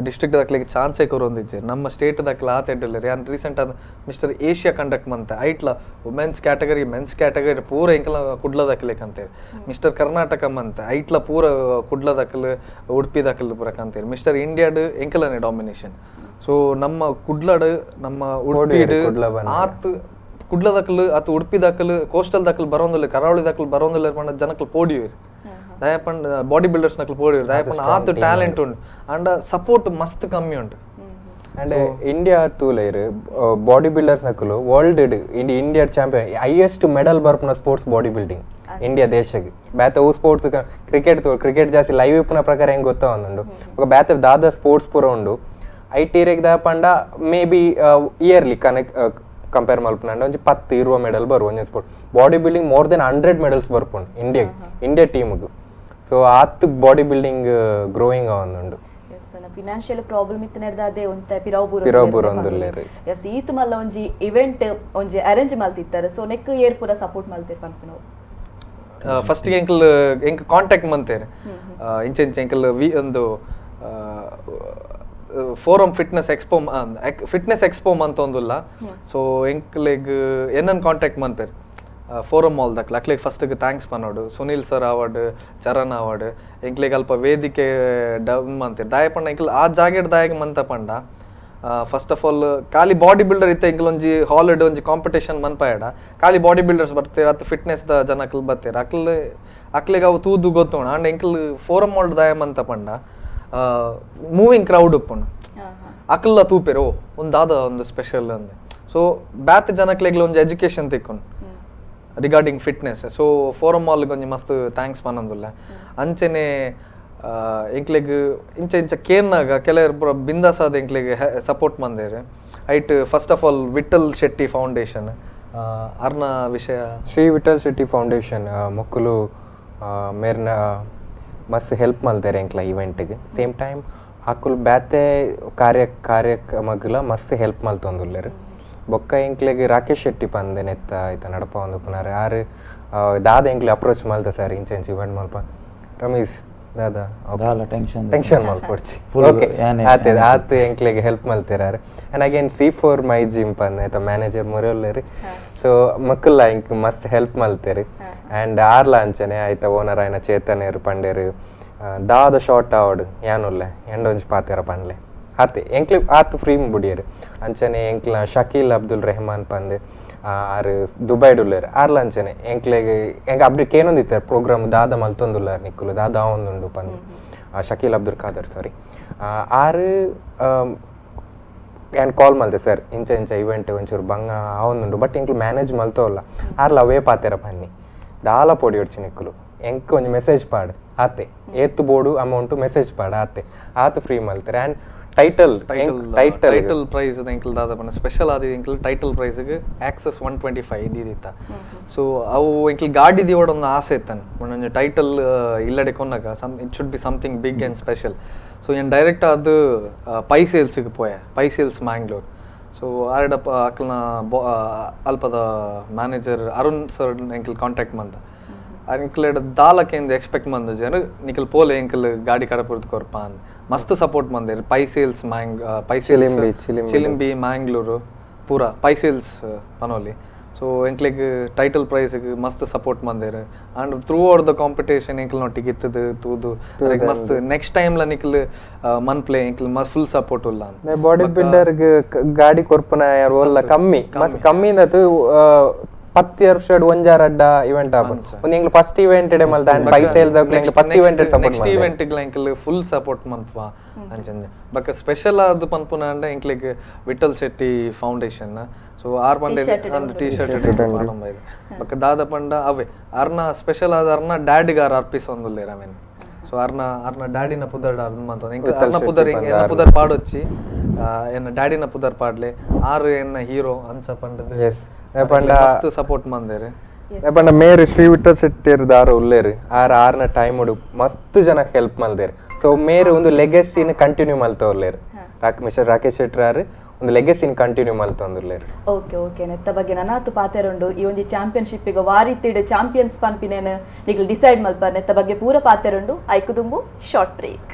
ಡಿಸ್ಟ್ರಿಕ್ಟ್ ದಕ್ಲಿಗೆ ಚಾನ್ಸೇ ಕೊರೊಂದಿದ್ದೀರಿ ನಮ್ಮ ಸ್ಟೇಟ್ ದಕ್ಲ ಆತೆಡ್ಡಿಲ್ಲ ಯಾನ್ ರೀಸೆಂಟ್ ಆದ ಮಿಸ್ಟರ್ ಏಷ್ಯಾ ಕಂಡಕ್ಟ್ ಮಂತೆ ಐಟ್ಲ ವುಮೆನ್ಸ್ ಕ್ಯಾಟಗರಿ ಮೆನ್ಸ್ ಕ್ಯಾಟಗರಿ ಪೂರ ಇಂಕಲ ಕುಡ್ಲ ದಕ್ಲಿಕ್ಕೆ ಅಂತೇಳಿ ಮಿಸ್ಟರ್ ಕರ್ನಾಟಕ ಮಂತೆ ಐಟ್ಲ ಪೂರ ಕುಡ್ಲ ದಕ್ಕಲು ಉಡುಪಿ ದಕ್ಕಲು ಪೂರಕ್ಕೆ ಅಂತೇಳಿ ಮಿಸ್ಟರ್ ಇಂಡಿಯಾಡ್ ಎಂಕಲನೇ ಡಾಮಿನೇಷನ್ ಸೊ ನಮ್ಮ ಕುಡ್ಲಡ್ ನಮ್ಮ ಉಡುಪಿಡ್ ಆತ್ ಕುಡ್ಲ ದಕ್ಕಲು ಆತು ಉಡುಪಿ ದಕ್ಕಲು ಕೋಸ್ಟಲ್ ದಕ್ಕಲು ಬರೋದಿಲ್ಲ ಕರಾವಳಿ ದಕ್ಕಲು ಬರೋದಿಲ್ಲ ಪಂಡ ಜನಕ್ಲು ಪೋಡಿಯೂರಿ ದಯಪಂಡ್ ಬಾಡಿ ಬಿಲ್ಡರ್ಸ್ ನಕ್ಲು ಪೋಡಿಯೂರಿ ದಯಪಂಡ್ ಆತು ಟ್ಯಾಲೆಂಟ್ ಉಂಟು ಅಂಡ್ ಸಪೋರ್ಟ್ ಮಸ್ತ್ ಕಮ್ಮಿ ಉಂಟು ಅಂಡ್ ಇಂಡಿಯಾ ತೂಲೈರು ಬಾಡಿ ಬಿಲ್ಡರ್ಸ್ ನಕಲು world India champion highest medal ಬರ್ಪುನ ಸ್ಪೋರ್ಟ್ಸ್ ಬಾಡಿ ಬಿಲ್ಡಿಂಗ್ ಇಂಡಿಯಾ ದೇಶಕ್ಕೆ ಬ್ಯಾತ ಅವು ಸ್ಪೋರ್ಟ್ಸ್ ಕ್ರಿಕೆಟ್ ಜಾಸ್ತಿ ಲೈವ್ ಇಪ್ಪುನ ಪ್ರಕಾರ ಹೆಂಗೆ ಗೊತ್ತಾ ಒಂದುಂಡು ಬ್ಯಾತ ದಾದ ಸ್ಪೋರ್ಟ್ಸ್ ಪೂರ ಉಂಡು ಐಟಿರೆಗ್ ದಯಪಂಡ ಮೇ ಬಿ ಇಯರ್ಲಿ ಕಂಪೇರ್ ಮಲ್ಪುನಂಡ ಒಂಜಿ 10-20 ಮೆಡಲ್ ಬರು ಒಂಜೊಂದು sport body building more than 100 medals ಬರ್ಪುಂಡು ಇಂಡಿಯಾ ಟೀಮ್ಗು ಸೊ ಆತ್ ಬಾಡಿ ಬಿಲ್ಡಿಂಗ್ ಗ್ರೋಯಿಂಗ್ ಆವೊಂದುಂಡು ಫಿನಾನ್ಷಿಯಲ್ ಪ್ರಾಬ್ಲಮ್ ಇತ್ತನೆರ್ದ ಅದೇ ಒಂತೆ ಪಿರಾಬುರ ಒಂದುಲ್ಲೇರಿ ಎಸ್ ಈತ್ ಮಲ್ಲ ಒಂಜಿ ಇವೆಂಟ್ ಒಂಜಿ ಅರೇಂಜ್ ಮಲ್ತಿತ್ತಾರೆ ಸೊ ನೆಕ್ ಏರ್ ಪೂರ ಸಪೋರ್ಟ್ ಮಲ್ತಿರ್ ಪನ್ಪುನು ಫಸ್ಟ್ ಎಂಕ್ ಕಾಂಟ್ಯಾಕ್ಟ್ ಮಂತೇನೆ ಇಂಚೆಂಚ ಎಂಕಲ್ ಒಂದು ಫೋರಮ್ ಫಿಟ್ನೆಸ್ ಎಕ್ಸ್ಪೋ ಅಂತ ಒಂದಿಲ್ಲ ಸೊ ಎಂಕ್ಲೆಗ್ ಏನನ್ ಕಾಂಟ್ಯಾಕ್ಟ್ ಮನ್ಪೇರು ಫೋರಮ್ ಮಾಲ್ ದಕ್ಲ ಅಕ್ಲೆಗ್ ಫಸ್ಟ್ಗೆ ಥ್ಯಾಂಕ್ಸ್ ಪನ್ನೋಡು Sunil sir award Charan award ಎಂಕ್ಲೆಗ್ ಅಲ್ಪ ವೇದಿಕೆ ಡೌನ್ ಮಂತೀರಿ ದಾಯಪಂಡ ಎಂಕ್ಲ್ ಆ ಜಾಗೆಡ್ ದಾಯಗ ಮಂತ ಪಂಡ ಫಸ್ಟ್ ಆಫ್ ಆಲ್ ಖಾಲಿ ಬಾಡಿ ಬಿಲ್ಡರ್ ಇತ್ತ ಎಂಕ್ಲ್ ಒಂಜಿ ಹಾಲಿಡೇ ಒಂಜಿ ಕಾಂಪಿಟೇಷನ್ ಮನ್ಪಾಯಡ ಖಾಲಿ ಬಾಡಿ ಬಿಲ್ಡರ್ಸ್ ಬರ್ತೀರ ಅತ್ತು ಫಿಟ್ನೆಸ್ ದ ಜನಕ್ಲ್ ಬರ್ತೀರ ಅಕ್ಲೆಗ್ ಅವು ತೂದು ಗೊತ್ತೋಣ ಅಂಡ್ ಎಂಕ್ಲ್ ಫೋರಮ್ ಮಾಲ್ ದಾಯ ಮಂತ ಪಂಡ ಮೂವಿಂಗ್ ಕ್ರೌಡ್ ಉಪ್ಪುಂಡು ಅಕ್ಲ ತೂಪೇರು ಒಂದಾದ ಒಂದು ಸ್ಪೆಷಲ್ ಅಂದೆ ಸೊ ಬ್ಯಾತ್ ಜನಕ್ಲೆಗ್ಲ ಒಂದು ಎಜುಕೇಶನ್ ತಿಕ್ಕೊಂಡು ರಿಗಾರ್ಡಿಂಗ್ ಫಿಟ್ನೆಸ್ ಸೊ ಫೋರಮ್ ಮಾಲ್ಗೆ ಒಂಜಿ ಮಸ್ತ್ ಥ್ಯಾಂಕ್ಸ್ ಪನ್ನೊಂದುಲ್ಲ ಅಂಚೆನೆ ಎಂಕ್ಲೆಗ್ ಇಂಚ ಕೇನ್ನಾಗ ಕೆಲವರು ಪೂರ ಬಿಂದಾಸಾದ ಎಂಕ್ಲೆಗ್ ಸಪೋರ್ಟ್ ಮಂದೇರು ಐಟ್ first of all Vittal Shetty foundation ಅರ್ನ ವಿಷಯ ಶ್ರೀ ವಿಠಲ್ ಶೆಟ್ಟಿ ಫೌಂಡೇಶನ್ ಮಕ್ಕಳು ಮೇರ್ನ ಮಸ್ತ್ ಹೆಲ್ಪ್ ಮಲ್ತಾರೆ ಎಂಕ್ಲ ಇವೆಂಟ್ಗೆ ಸೇಮ್ ಟೈಮ್ ಹಾಕುಲ್ ಬ್ಯಾತೆ ಕಾರ್ಯಕ್ರಮಗಳ ಮಸ್ತ್ ಹೆಲ್ಪ್ ಮಲ್ತೊಂದುಲ್ಲೇರು ಬೊಕ್ಕ ಎಂಕ್ಲೆಗೆ ರಾಕೇಶ್ ಶೆಟ್ಟಿ ಪಂದೆ ನೆತ್ತ ಆಯ್ತಾ ನಡಪ ಒಂದು ಪುನರ್ ಯಾರು ದಾದ ಎಂಕ್ಲೆ ಅಪ್ರೋಚ್ ಮಲ್ತ ಸರ್ ಇಂಚೆಂಚ್ ಇವೆಂಟ್ ಮಲ್ಪ ರಮೇಶ್ ದಾದಾ ಟೆನ್ಷನ್ ಮಲ್ಪೊಡ್ಚಿ ಓಕೆ ಆತ ಎಂಕ್ಲೆಗೆ ಹೆಲ್ಪ್ ಮಲ್ತಿರಾರು and again C4 my gym ಪಂದೆ ಆಯ್ತಾ ಮ್ಯಾನೇಜರ್ ಮೊರೆಯೊಲ್ಲೇರಿ ಸೊ ಮಕ್ಕಳ ಇಂಕ್ ಮಸ್ತ್ ಹೆಲ್ಪ್ ಮಲ್ತೇರಿ ಆ್ಯಂಡ್ ಆರ್ಲ ಅಂಚನೆ ಆಯ್ತಾ ಓನರ್ ಆಯ್ನ ಚೇತನೇರು ಪಂಡೇರು ದಾದ ಶಾರ್ಟ್ ಆವಡ್ ಯಾನುಲ್ಲೆ ಎಂಡೊಂಜಿ ಪಾತೆರ ಪಂಡ್ಲೆ ಆತೆ ಎಂಕ್ಲೆ ಆತು ಫ್ರೀ ಬುಡಿಯರು ಅಂಚನೆ ಎಂಕ್ಲ ಶಕೀಲ್ ಅಬ್ದುಲ್ ರೆಹಮಾನ್ ಪಂದೆ ಆರು ದುಬೈಡುಲ್ಲೇರು ಆರ್ಲ ಅಂಚನೆ ಎಂಕ್ಲೆಗೆ ಎಂಕ್ ಅಬ್ಡಿಕ್ ಏನೊಂದಿತ್ತಾರೆ ಪ್ರೋಗ್ರಾಮ್ ದಾದ ಮಲ್ತೊಂದುಲ್ಲಾರು ನಿಕ್ಕುಲು ದಾದ ಒಂದುಂಡು ಪಂದೆ ಶಕೀಲ್ ಅಬ್ದುಲ್ ಖಾದರ್ ಸಾರಿ ಆರು ಏನು ಕಾಲ್ ಮಲ್ತೆ ಸರ್ ಇಂಚ ಇವೆಂಟ್ ಒಂಚೂರು ಬಂಗ ಆವೊಂದುಂಡು ಬಟ್ ಎಂಕ್ಲು ಮ್ಯಾನೇಜ್ ಮಲ್ತೋಲ್ಲ ಆರ್ಲ ಅವೇ ಪಾತೆರ ಪನ್ನಿ ದಾಲ ಪೊಡಿ ಹೊಡ್ಚಿ ನಿಕ್ಕುಲು ಎಂಕ್ ಒಂಜಿ ಮೆಸೇಜ್ ಪಾಡು ಆತೆ ಏತ್ತು ಬೋಡು ಅಮೌಂಟು ಮೆಸೇಜ್ ಪಾಡು ಆತೆ ಆತು ಫ್ರೀ ಮಲ್ತಾರೆ ಆ್ಯಂಡ್ ಟೈಟಲ್ ಟೈಟಲ್ ಪ್ರೈಸ್ ಎಂಕಲ್ ದಾದಪನ ಸ್ಪೆಷಲ್ ಆದ ಎಂಕಲ್ ಟೈಟಲ್ ಪ್ರೈಸ್ಗೆ ಆಕ್ಸಸ್ 125 ಇದ್ದಿತ್ತ. ಸೊ ಅವು ಎಂಕಲ್ ಗಾಡಿ ದಿವಡ ಒಂದು ಆಸೆ ಇತ್ತನ್ ಒಂದೊಂದು ಟೈಟಲ್ ಇಲ್ಲಡೆ ಕೊನ್ನಾಗ it should be something big and special. So ಏನು ಡೈರೆಕ್ಟ್ ಅದು ಪೈ ಸೇಲ್ಸ್ಗೆ ಪೋಯ, ಪೈ ಸೇಲ್ಸ್ ಮ್ಯಾಂಗ್ಳೂರ್. ಸೊ ಆರ್ಡಪ್ಪ ಅಕ್ಲನ ಅಲ್ಪದ ಮ್ಯಾನೇಜರ್ ಅರುಣ್ ಸರ್ ಎಂಕಲ್ ಕಾಂಟ್ಯಾಕ್ಟ್ ಮಂದ ಅಂಕಲ್ ದಾಲಕ್ಕೆಂದು ಎಕ್ಸ್ಪೆಕ್ಟ್ ಮಂದ ಜನ ನಿಖಲ್ ಪೋಲೆ ಎಂಕಲ್ ಗಾಡಿ ಕಡಪುರ್ದು ಕೊರ್ಪ ಅಂದ್ ಮಸ್ತ್ ಸಪೋರ್ಟ್ ಮಂದಿರು. ಪೈ ಸೇಲ್ಸ್ ಪೈ ಸೇಲ್ಸ್ ಚಿಲಿಂಬಿ ಮ್ಯಾಂಗ್ಳೂರು ಪೂರ ಪೈ ಸೇಲ್ಸ್ ಪನೋಲಿ. ಸೊ ಎಂಕ್ಲಿಗೆ ಟೈಟಲ್ ಪ್ರೈಸ್ಗೆ ಮಸ್ತ್ ಸಪೋರ್ಟ್ ಮಂದಿರು and throughout the competition ಎಂಕಲ್ ನೊಟ್ಟಿಗೆ ಇತ್ತದು ತೂದು ಮಸ್ತ್ ನೆಕ್ಸ್ಟ್ ಟೈಮ್ಲ ನಿಖಲ್ ಮನ್ ಪ್ಲೇ ಎಂಕಲ್ ಮಸ್ತ್ ಫುಲ್ ಸಪೋರ್ಟ್ ಇಲ್ಲ. ಬಾಡಿ ಬಿಲ್ಡರ್ಗೆ ಗಾಡಿ ಕೊರ್ಪನ ಯಾರು ಒಲ್ಲ ಕಮ್ಮಿ 10 ವರ್ಷ ಒಂಜಾರ ಅಡ್ಡ ಇವೆಂಟ್ ಒಂದು ಎಂಗ್ಲು ಫಸ್ಟ್ ಇವೆಂಟ್ ಇಡೆ ಮಲ್ದ Pai sale first event next event ಎಂಕಲ್ ಫುಲ್ ಸಪೋರ್ಟ್ ಮನ್ಪ ಅಂಚಂಜ ಬಕ ಸ್ಪೆಷಲ್ ಆದ ಪನ್ಪುನ ಅಂಡ ಎಂಕ್ಲಿಗೆ ವಿಠಲ್ ಶೆಟ್ಟಿ ಫೌಂಡೇಶನ್. ಸೊ ಆರ್ ಪಂಡೆ ಟೀ ಶರ್ಟ್ ಪ್ರಾರಂಭ ಇದೆ ಬಕ ದಾದ ಪಂಡ ಅವೇ ಅರ್ನ ಸ್ಪೆಷಲ್ ಆದ ಅರ್ನ ಡ್ಯಾಡ್ಗಾರ ಅರ್ಪಿಸೊಂದುಲ್ಲೇರ ಅವೇನು. ಸೊ ಅರ್ನ ಡ್ಯಾಡಿನ ಪುದರ್ ಮಂತ ಅರ್ನ ಪುದರ್ ಎನ್ನ ಪುದರ್ ಪಾಡೊಚ್ಚಿ ಎನ್ನ ಡ್ಯಾಡಿನ ಪುದರ್ ಪಾಡ್ಲೆ ಆರು ಎನ್ನ ಹೀರೋ ಅಂಚ ಪಂಡ ಮಸ್ತ್ ಸಪೋರ್ಟ್ ಮಂದೇರು. ಪಂಡ ಮೇರು ಶ್ರೀ ವಿಠಲ್ ಶೆಟ್ಟಿ ದಾರು ಉಲ್ಲೇರು ಆರ್ನ ಟೈಮ್ ಉಡು ಮಸ್ತ್ ಜನ ಹೆಲ್ಪ್ ಮಲ್ದೇರು. ಸೊ ಮೇರು ಒಂದು ಲೆಗೆಸಿನ ಕಂಟಿನ್ಯೂ ಮಲ್ತವ್ಲೇರು ಮಿಸ್ಟರ್ ರಾಕೇಶ್ ಶೆಟ್ಟಿ ಆರು ಒಂದು ಲೆಗೆಸಿನ ಕಂಟಿನ್ಯೂ ಮಲ್ತೊಂದುಲ್ಲೇರು. ಓಕೆ ನೆತ್ತ ಬಗ್ಗೆ ನನಾತು ಪಾತೆರುಂಡು ಈ ಒಂದು ಚಾಂಪಿಯನ್ಶಿಪ್ಪಿಗೆ ವಾರಿತ್ತಿಡ್ ಚಾಂಪಿಯನ್ಸ್ ಪನ್ಪಿನೇನು ನಿಖಲ್ ಡಿಸೈಡ್ ಮಲ್ಪರ್ ನೆತ್ತ ಬಗ್ಗೆ ಪೂರ ಪಾತೆರುಂಡು ಐಕುದುಂಬು ಶಾರ್ಟ್ ಬ್ರೇಕ್.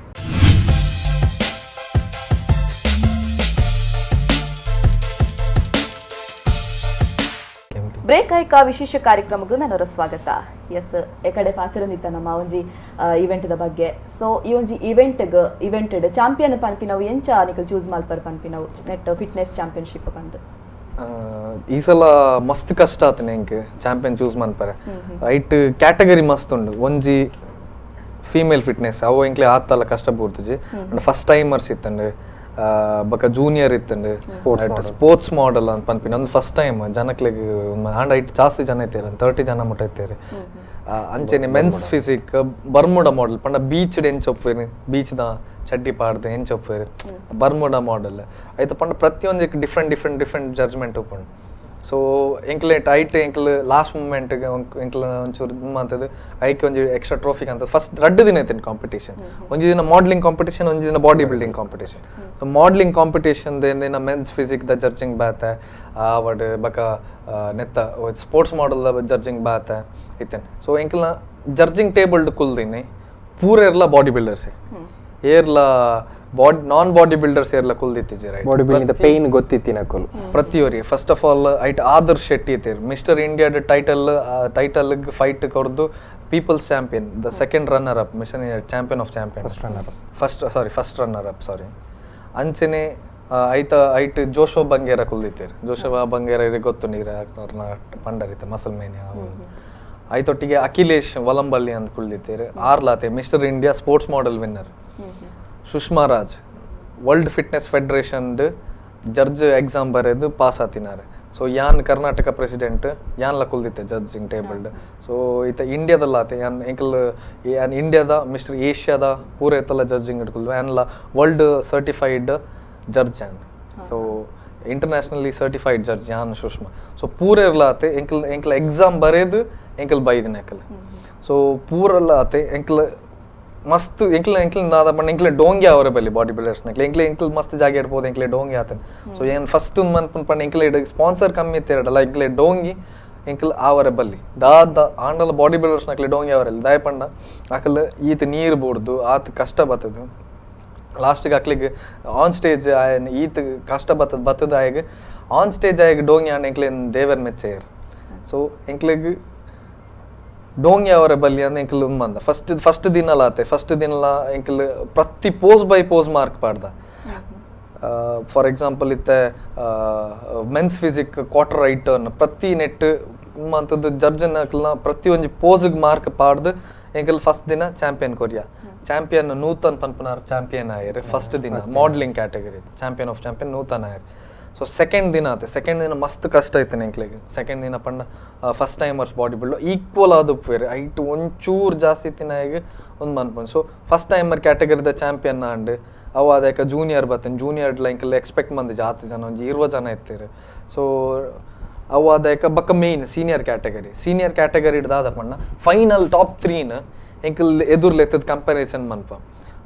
ಬ್ರೇಕ್ ಆಯ್ಕ ವಿಶೇಷ ಕಾರ್ಯಕ್ರಮಕ್ಕೂ ನನ್ನವರ ಸ್ವಾಗತ. ಎಸ್ ಎಕಡೆ ಪಾತಿರೊಂದಿತ್ತ ನಮ್ಮ ಒಂಜಿ ಇವೆಂಟ್ದ ಬಗ್ಗೆ. ಸೊ ಈ ಒಂಜಿ ಇವೆಂಟೆಡ್ ಚಾಂಪಿಯನ್ ಪನ್ಪಿನವು ಎಂಚ ನಿಕಲ್ ಚೂಸ್ ಮಲ್ಪರ್ ಪನ್ಪಿನವು ನೆಟ್ ಫಿಟ್ನೆಸ್ ಚಾಂಪಿಯನ್ಶಿಪ್ ಬಂದು ಈ ಸಲ ಮಸ್ತ್ ಕಷ್ಟ ಆತನೆ ಎಂಕ್ ಚಾಂಪಿಯನ್ ಚೂಸ್ ಮನ್ಪರೆ. ಐಟ್ ಕ್ಯಾಟಗರಿ ಮಸ್ತ್ ಉಂಡು. ಒಂಜಿ ಫೀಮೇಲ್ ಫಿಟ್ನೆಸ್ ಅವು ಎಂಕ್ಲೆ ಆತಲ್ಲ ಕಷ್ಟ ಪೂರ್ತಿಜಿ ಫಸ್ಟ್ ಟೈಮರ್ಸ್ ಇತ್ತಂಡು ಬಕ ಜೂನಿಯರ್ ಇತ್ತಂಡು ಸ್ಪೋರ್ಟ್ಸ್ ಮಾಡೆಲ್ ಅಂತ ಪನ್ಪಿನ ಒಂದು ಫಸ್ಟ್ ಟೈಮ್ ಜನಕ್ಲೆಗ್ ಆಂಡ್ ಐಟ್ ಜಾಸ್ತಿ ಜನ ಇತ್ತೇರಿ 30 ಜನ ಮುಟ್ಟ ಇತ್ತೇರಿ. ಅಂಚೆನೆ ಮೆನ್ಸ್ ಫಿಸಿಕ್ ಬರ್ಮುಡ ಮಾಡೆಲ್ ಪಂಡ ಬೀಚ್ ಎಂಚ ಒಪ್ಪೇರಿ ಬೀಚ್ ದ ಚಡ್ಡಿ ಪಾಡ್ದೆ ಎಂಚ ಒಪ್ಪೇರಿ ಬರ್ಮುಡ ಮಾಡೆಲ್ ಐತ ಪಂಡ ಪ್ರತಿಯೊಂದಕ್ಕೆ ಡಿಫ್ರೆಂಟ್ ಜಡ್ಜ್ಮೆಂಟ್ ಒಪ್ಪುಂಡು. ಸೊ ಎಂಕ್ಲೆ ಐಟ್ ಎಂಕ್ಲು ಲಾಸ್ಟ್ ಮೂಮೆಂಟ್ಗೆ ಎಂಕ್ಲ ಒಂಚೂರು ಮಾತದು ಐಕೆ ಒಂಜಿ ಎಕ್ಸ್ಟ್ರಾ ಟ್ರೋಫಿಕ್ ಅಂತ ಫಸ್ಟ್ 2 ದಿನ ಐತೆ ಕಾಂಪಿಟೇಷನ್. ಒಂಜಿ ದಿನ ಮಾಡಲಿಂಗ್ ಕಾಂಪಿಟೇಷನ್ ಒಂಜಿ ದಿನ body building competition. So modelling competition ದಿನ ಮೆನ್ಸ್ ಫಿಸಿಕ್ ದ ಜಡ್ಜಿಂಗ್ ಬಾತೆ ಆವಡ್ ಬಕ ನೆತ್ತ ಸ್ಪೋರ್ಟ್ಸ್ ಮಾಡೆಲ್ ದ ಜಡ್ಜಿಂಗ್ ಬಾತೆ ಇತ್ತೇನೆ. ಸೊ ಎಂಕ್ಲ ಜಡ್ಜಿಂಗ್ ಟೇಬಲ್ಡ್ ಕುಲ್ದಿನಿ ಪೂರ ಇರ್ಲ ಬಾಡಿ ಬಿಲ್ಡರ್ಸೆ ಏರ್ಲ ನಾನ್ ಬಾಡಿ ಬಿಲ್ಡರ್ಸ್ ಏರ್ಲ ಕುಲ್ದಿತ್ತಿಜಿ ರೈಟ್. ಬಾಡಿ ಬಿಲ್ಡಿಂಗ್ ಪೇನ್ ಗೊತ್ತಿತ್ತಿನ ಕುಲ್ ಪ್ರತಿಯೊರಿಗೆ ಫಸ್ಟ್ ಆಫ್ ಆಲ್ ಐಟ್ ಆದರ್ಶ್ ಶೆಟ್ಟಿ ಇತ್ತೀರಿ ಮಿಸ್ಟರ್ ಇಂಡಿಯಾದ ಟೈಟಲ್ ಫೈಟ್ ಕೊರ್ದು peoples champion the second runner up ಮಿಷನ್ champion of champion first runner up ಅಂಚೆನೆ ಐಟ್ ಜೋಶೋ ಬಂಗೇರ ಕುಲ್ದಿತ್ತೀರಿ. ಜೋಶೋ ಬಂಗೇರ ಗೊತ್ತು ನೀರ ಪಂಡರಿತ ಮಸಲ್ ಮೇನಿ ಐತೊಟ್ಟಿಗೆ ಅಖಿಲೇಶ್ ವಲಂಬಲ್ಲಿ ಅಂತ ಕುಳ್ದಿತ್ತೀರಿ. ಆರ್ಲಾತೆ mister India sports model winner. Sushma Raj world fitness federation judge exam ಬರೆದು ಪಾಸ್ ಆತಿನಾರೆ. ಸೊ ಯಾನ್ ಕರ್ನಾಟಕ ಪ್ರೆಸಿಡೆಂಟ್ ಯಾನ್ಲ ಕುಲ್ದಿತ್ತೆ ಜಡ್ಜಿಂಗ್ ಟೇಬಲ್ಡ್. ಸೊ ಈತ ಇಂಡಿಯಾದಲ್ಲ ಆತೆ ಯಾನ್ ಎಂಕಲ್ ಯಾನ್ ಇಂಡಿಯಾದ ಮಿಸ್ಟರ್ ಏಷ್ಯಾದ ಪೂರ ಎತ್ತಲ್ಲ ಜಡ್ಜಿಂಗ್ ಇಟ್ಕೊಳ್ದು ಯಾನ್ಲ ವರ್ಲ್ಡ್ ಸರ್ಟಿಫೈಡ್ ಜಡ್ಜ್ ಯಾನ್. ಸೊ ಇಂಟರ್ನ್ಯಾಷನಲಿ ಸರ್ಟಿಫೈಡ್ ಜಡ್ಜ್ ಯಾನ್ ಸುಷ್ಮಾ. ಸೊ ಪೂರ ಇರ್ಲ ಆತೆ ಎಂಕಲ್ ಎಕ್ಸಾಮ್ ಬರೆದು ಎಂಕಲ್ ಬೈದಿನ ಎಂಕಲ್. ಸೊ ಪೂರಲ್ಲ ಆತೆ ಎಂಕಲ್ ಮಸ್ತ್ ಎಂಕ್ಲೆ ನಾದ ಪಂಡ ಎಂಕ್ಲೆ ಡೋಂಗಿ ಅವರ ಬಲ್ಲಿ ಬಾಡಿ ಬಿಲ್ಡರ್ಸ್ ಎಂಕ್ಲೆ ಮಸ್ತ್ ಜಾಗ ಇಡ್ಬೋದು ಎಂಕ್ಲೆ ಡೋಂಗಿ ಆತನ. ಸೊ ಏನು ಫಸ್ಟ್ ಮನ್ಪನ್ ಪಂಡ ಎಂಕ್ಲೆ ಸ್ಪಾನ್ಸರ್ ಕಮ್ಮಿ ಇತ್ತಿರಡಲ್ಲ ಎಂಕ್ಲೆ ಡೋಂಗಿ ಎಂಕ್ಲೆ ಆವರ ಬಲ್ಲಿ ದಾದ ಆಂಡಲ ಬಾಡಿ ಬಿಲ್ಡರ್ಸ್ ನಕ್ಲೆ ಡೋಂಗಿ ಅವರಲ್ಲಿ ದಾಯ ಪಂಡ ಆಕಲ್ ಈತ ನೀರು ಬೋಡ್ದು ಆತ ಕಷ್ಟ ಬತ್ತದು ಲಾಸ್ಟಿಗೆ ಅಕ್ಲಿಗೆ ಆನ್ ಸ್ಟೇಜ್ ಈತ ಕಷ್ಟ ಬತ್ತದ ಆಯ್ಗೆ ಆನ್ ಸ್ಟೇಜ್ ಆಯ್ಗೆ ಡೋಂಗಿ ಆಂಡ್ ಎಂಕ್ಲೆ ದೇವರ್ ಮೆಚ್ಚೇರ್. ಸೊ ಎಂಕ್ಲೆಗ್ ಡೋಂಗಿ ಅವರ ಬಲ್ಲಿ ಅಂದ್ರೆ ಎಂಕಲ್ ಬಂದ ಫಸ್ಟ್ ದಿನಲ ಆತೆ ಫಸ್ಟ್ ದಿನಲ ಎಂಕಲ್ ಪ್ರತಿ ಪೋಸ್ ಬೈ ಪೋಸ್ ಮಾರ್ಕ್ ಪಾಡ್ದ. ಫಾರ್ ಎಕ್ಸಾಂಪಲ್ ಇತ್ತೆ men's physique quarter right turn ಪ್ರತಿ ನೆಟ್ ಅಂತದ್ದು ಜಡ್ಜನ್ ಪ್ರತಿ ಒಂಜಿ ಪೋಸ್ಗೆ ಮಾರ್ಕ್ ಪಾಡ್ದು ಎಂಕಲ್ ಫಸ್ಟ್ ದಿನ ಚಾಂಪಿಯನ್ ಕೊರಿಯಾ ಚಾಂಪಿಯನ್ ನೂತನ್ ಪನ್ಪನಾರ್ ಚಾಂಪಿಯನ್ ಆಯ್ರಿ ಫಸ್ಟ್ ದಿನ modelling category champion of champion Nutan ಆಯ್ರಿ. ಸೊ ಸೆಕೆಂಡ್ ದಿನ ಆತೆ ಸೆಕೆಂಡ್ ದಿನ ಮಸ್ತ್ ಕಷ್ಟ ಐತೆ ಎಂಕ್ಲೆಗೆ. ಸೆಕೆಂಡ್ ದಿನ ಪಂಡ first timers body build equal ಆದ ಉಪ್ಪೇರಿ ಐಟ್ ಒಂಚೂರು ಜಾಸ್ತಿ ತಿನ್ನಾಗ ಒಂದು ಮನ್ಪನ್. ಸೊ ಫಸ್ಟ್ ಟೈಮರ್ ಕ್ಯಾಟಗರಿದ ಚಾಂಪಿಯನ್ ಆಂಡ್ ಅವು ಅದಕ್ಕೆ ಜೂನಿಯರ್ ಬರ್ತಾನೆ ಜೂನಿಯರ್ಲ ಇಂಕಲ್ ಎಕ್ಸ್ಪೆಕ್ಟ್ ಮಂದಿ ಜಾತಿ ಜನ ಒಂಜಿ 20 ಜನ ಇರ್ತಾರೆ ಸೊ ಅವು ಅದಕ್ಕೆ ಬಕ್ಕ ಮೇಯ್ನ್ ಸೀನಿಯರ್ ಕ್ಯಾಟಗರಿ ಹಿಡ್ದಾದ ಪಣ್ಣ ಫೈನಲ್ ಟಾಪ್ 3ನ ಎಂಕಲ್ ಎದುರ್ಲೆತ್ತದ ಕಂಪ್ಯಾರಿಸನ್ ಮನ್ಪ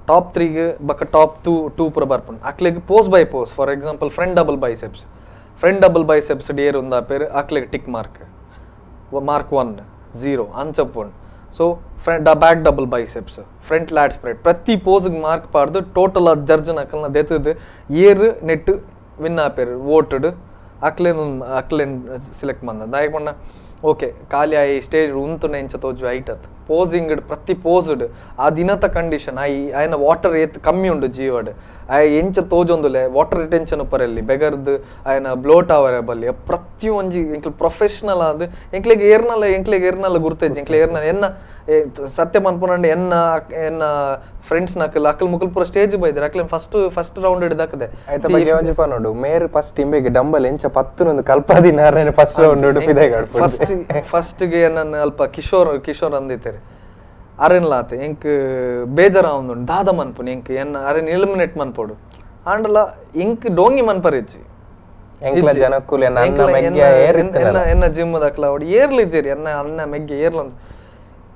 ಟಾಪ್ 3ಗೆ ಬಕ್ಕ ಟಾಪ್ 2 ಪೂರ ಬರ್ಪುಂಡು ಅಕ್ಲೆಗ್ pose by pose for example front double biceps ಡೇರ್ ಉಂದ ಪೇರು ಅಕ್ಲೆಗ್ ಟಿಕ್ ಮಾರ್ಕ್ 1 0 ಅಂಚಪ್ಪುಂಡು so back double biceps front lat spread ಪ್ರತಿ ಪೋಸ್ಗೆ ಮಾರ್ಕ್ ಪಾಡ್ದು ಟೋಟಲ್ ಜರ್ಜನ್ ಅಕ್ಕಲ್ನ ದೆತ್ತದು ಏರ್ ನೆಟ್ ವಿನ್ ಆಪೇರು ವೋಟೆಡ್ ಅಕ್ಲೇನ್ ಸಿಲೆಕ್ಟ್ ಮಂದ ದಾಯಕ್ ಪಂಡ ಓಕೆ ಖಾಲಿ ಆಯಿ ಸ್ಟೇಜ್ ಉಂತುನ ಎಂಚ ತೋಜು ಐಟತ್ ಪೋಸಿಂಗ್ ಪ್ರತಿ ಪೋಸ್ಡ್ ಆ ದಿನದ ಕಂಡೀಷನ್ ಆಯ್ನ ವಾಟರ್ ಏತ್ ಕಮ್ಮಿ ಉಂಡು ಜೀವಡ್ ಎಂಚ ತೋಜೊಂದುಲೆ ವಾಟರ್ ರಿಟೆನ್ಷನ್ ಉಪ್ಪರಲ್ಲಿ ಬೆಗರ್ದು ಆಯ್ನ ಬ್ಲೋಟ್ ಅವರಬಲ್ಲಿ ಪ್ರತಿ ಒಂಜಿ ಎಂಕ್ಲೆ ಪ್ರೊಫೆಷನಲ್ ಆದ್ ಎಂಕ್ಲೆಗ್ ಏರ್ನಲ್ಲ ಗುರ್ತೇಜ್ ಎಂಕ್ಲೆ ಏರ್ನ ಎನ್ನ ಸತ್ಯ ಮನ್ಪುನಂಡು ಎನ್ನ ಫ್ರೆಂಡ್ಸ್ ನಕಲ್ ಅಕಲ್ ಮುಕಲ್ ಪೂರ ಸ್ಟೇಜ್ ಬೈದ್ರೆ ಅಕ್ಲೆ ಫಸ್ಟ್ ರೌಂಡ್ ಹಿಡಿದಾಕದೆ ಆಯ್ತಾ ಬಗ್ಗೆ ಒಂಜಿಪ ನೋಡು ಮೇರ್ ಫಸ್ಟ್ ಇಂಬೆಗೆ ಡಂಬಲ್ ಎಂಚ ಪತ್ತುನೊಂದು ಕಲ್ಪಾದಿನಾರನೆ ಫಸ್ಟ್ ರೌಂಡ್ ಹಿಡು ಫಿದೆಗಾಡ್ ಫಸ್ಟ್ ಗೆ ನನ್ನ ಅಲ್ಪ ಕಿಶೋರ್ ಅಂದಿತ್ತೇರಿ ಅರೆನ್ಲಾತೆ ಎಂಕ್ ಬೇಜಾರ ಅವನು ದಾದ ಮನ್ಪುನ್ ಎಂಕ್ ಎನ್ನ ಅರೆನ್ ಎಲಿಮಿನೇಟ್ ಮನ್ಪೋಡು ಆಂಡಲ ಎಂಕ್ ಡೋಂಗಿ ಮನ್ಪರಿಚ್ಚಿ ಎಂಕ್ಲ ಜನಕ್ಕುಲು ಎನ್ನ ಜಿಮ್ ದಕ್ಲ ಅವಡು ಏರ್ಲಿಜ್ಜೇರಿ ಅನ್ನ ಮೆಗ್ಗೆ ಏರ್ಲಂದು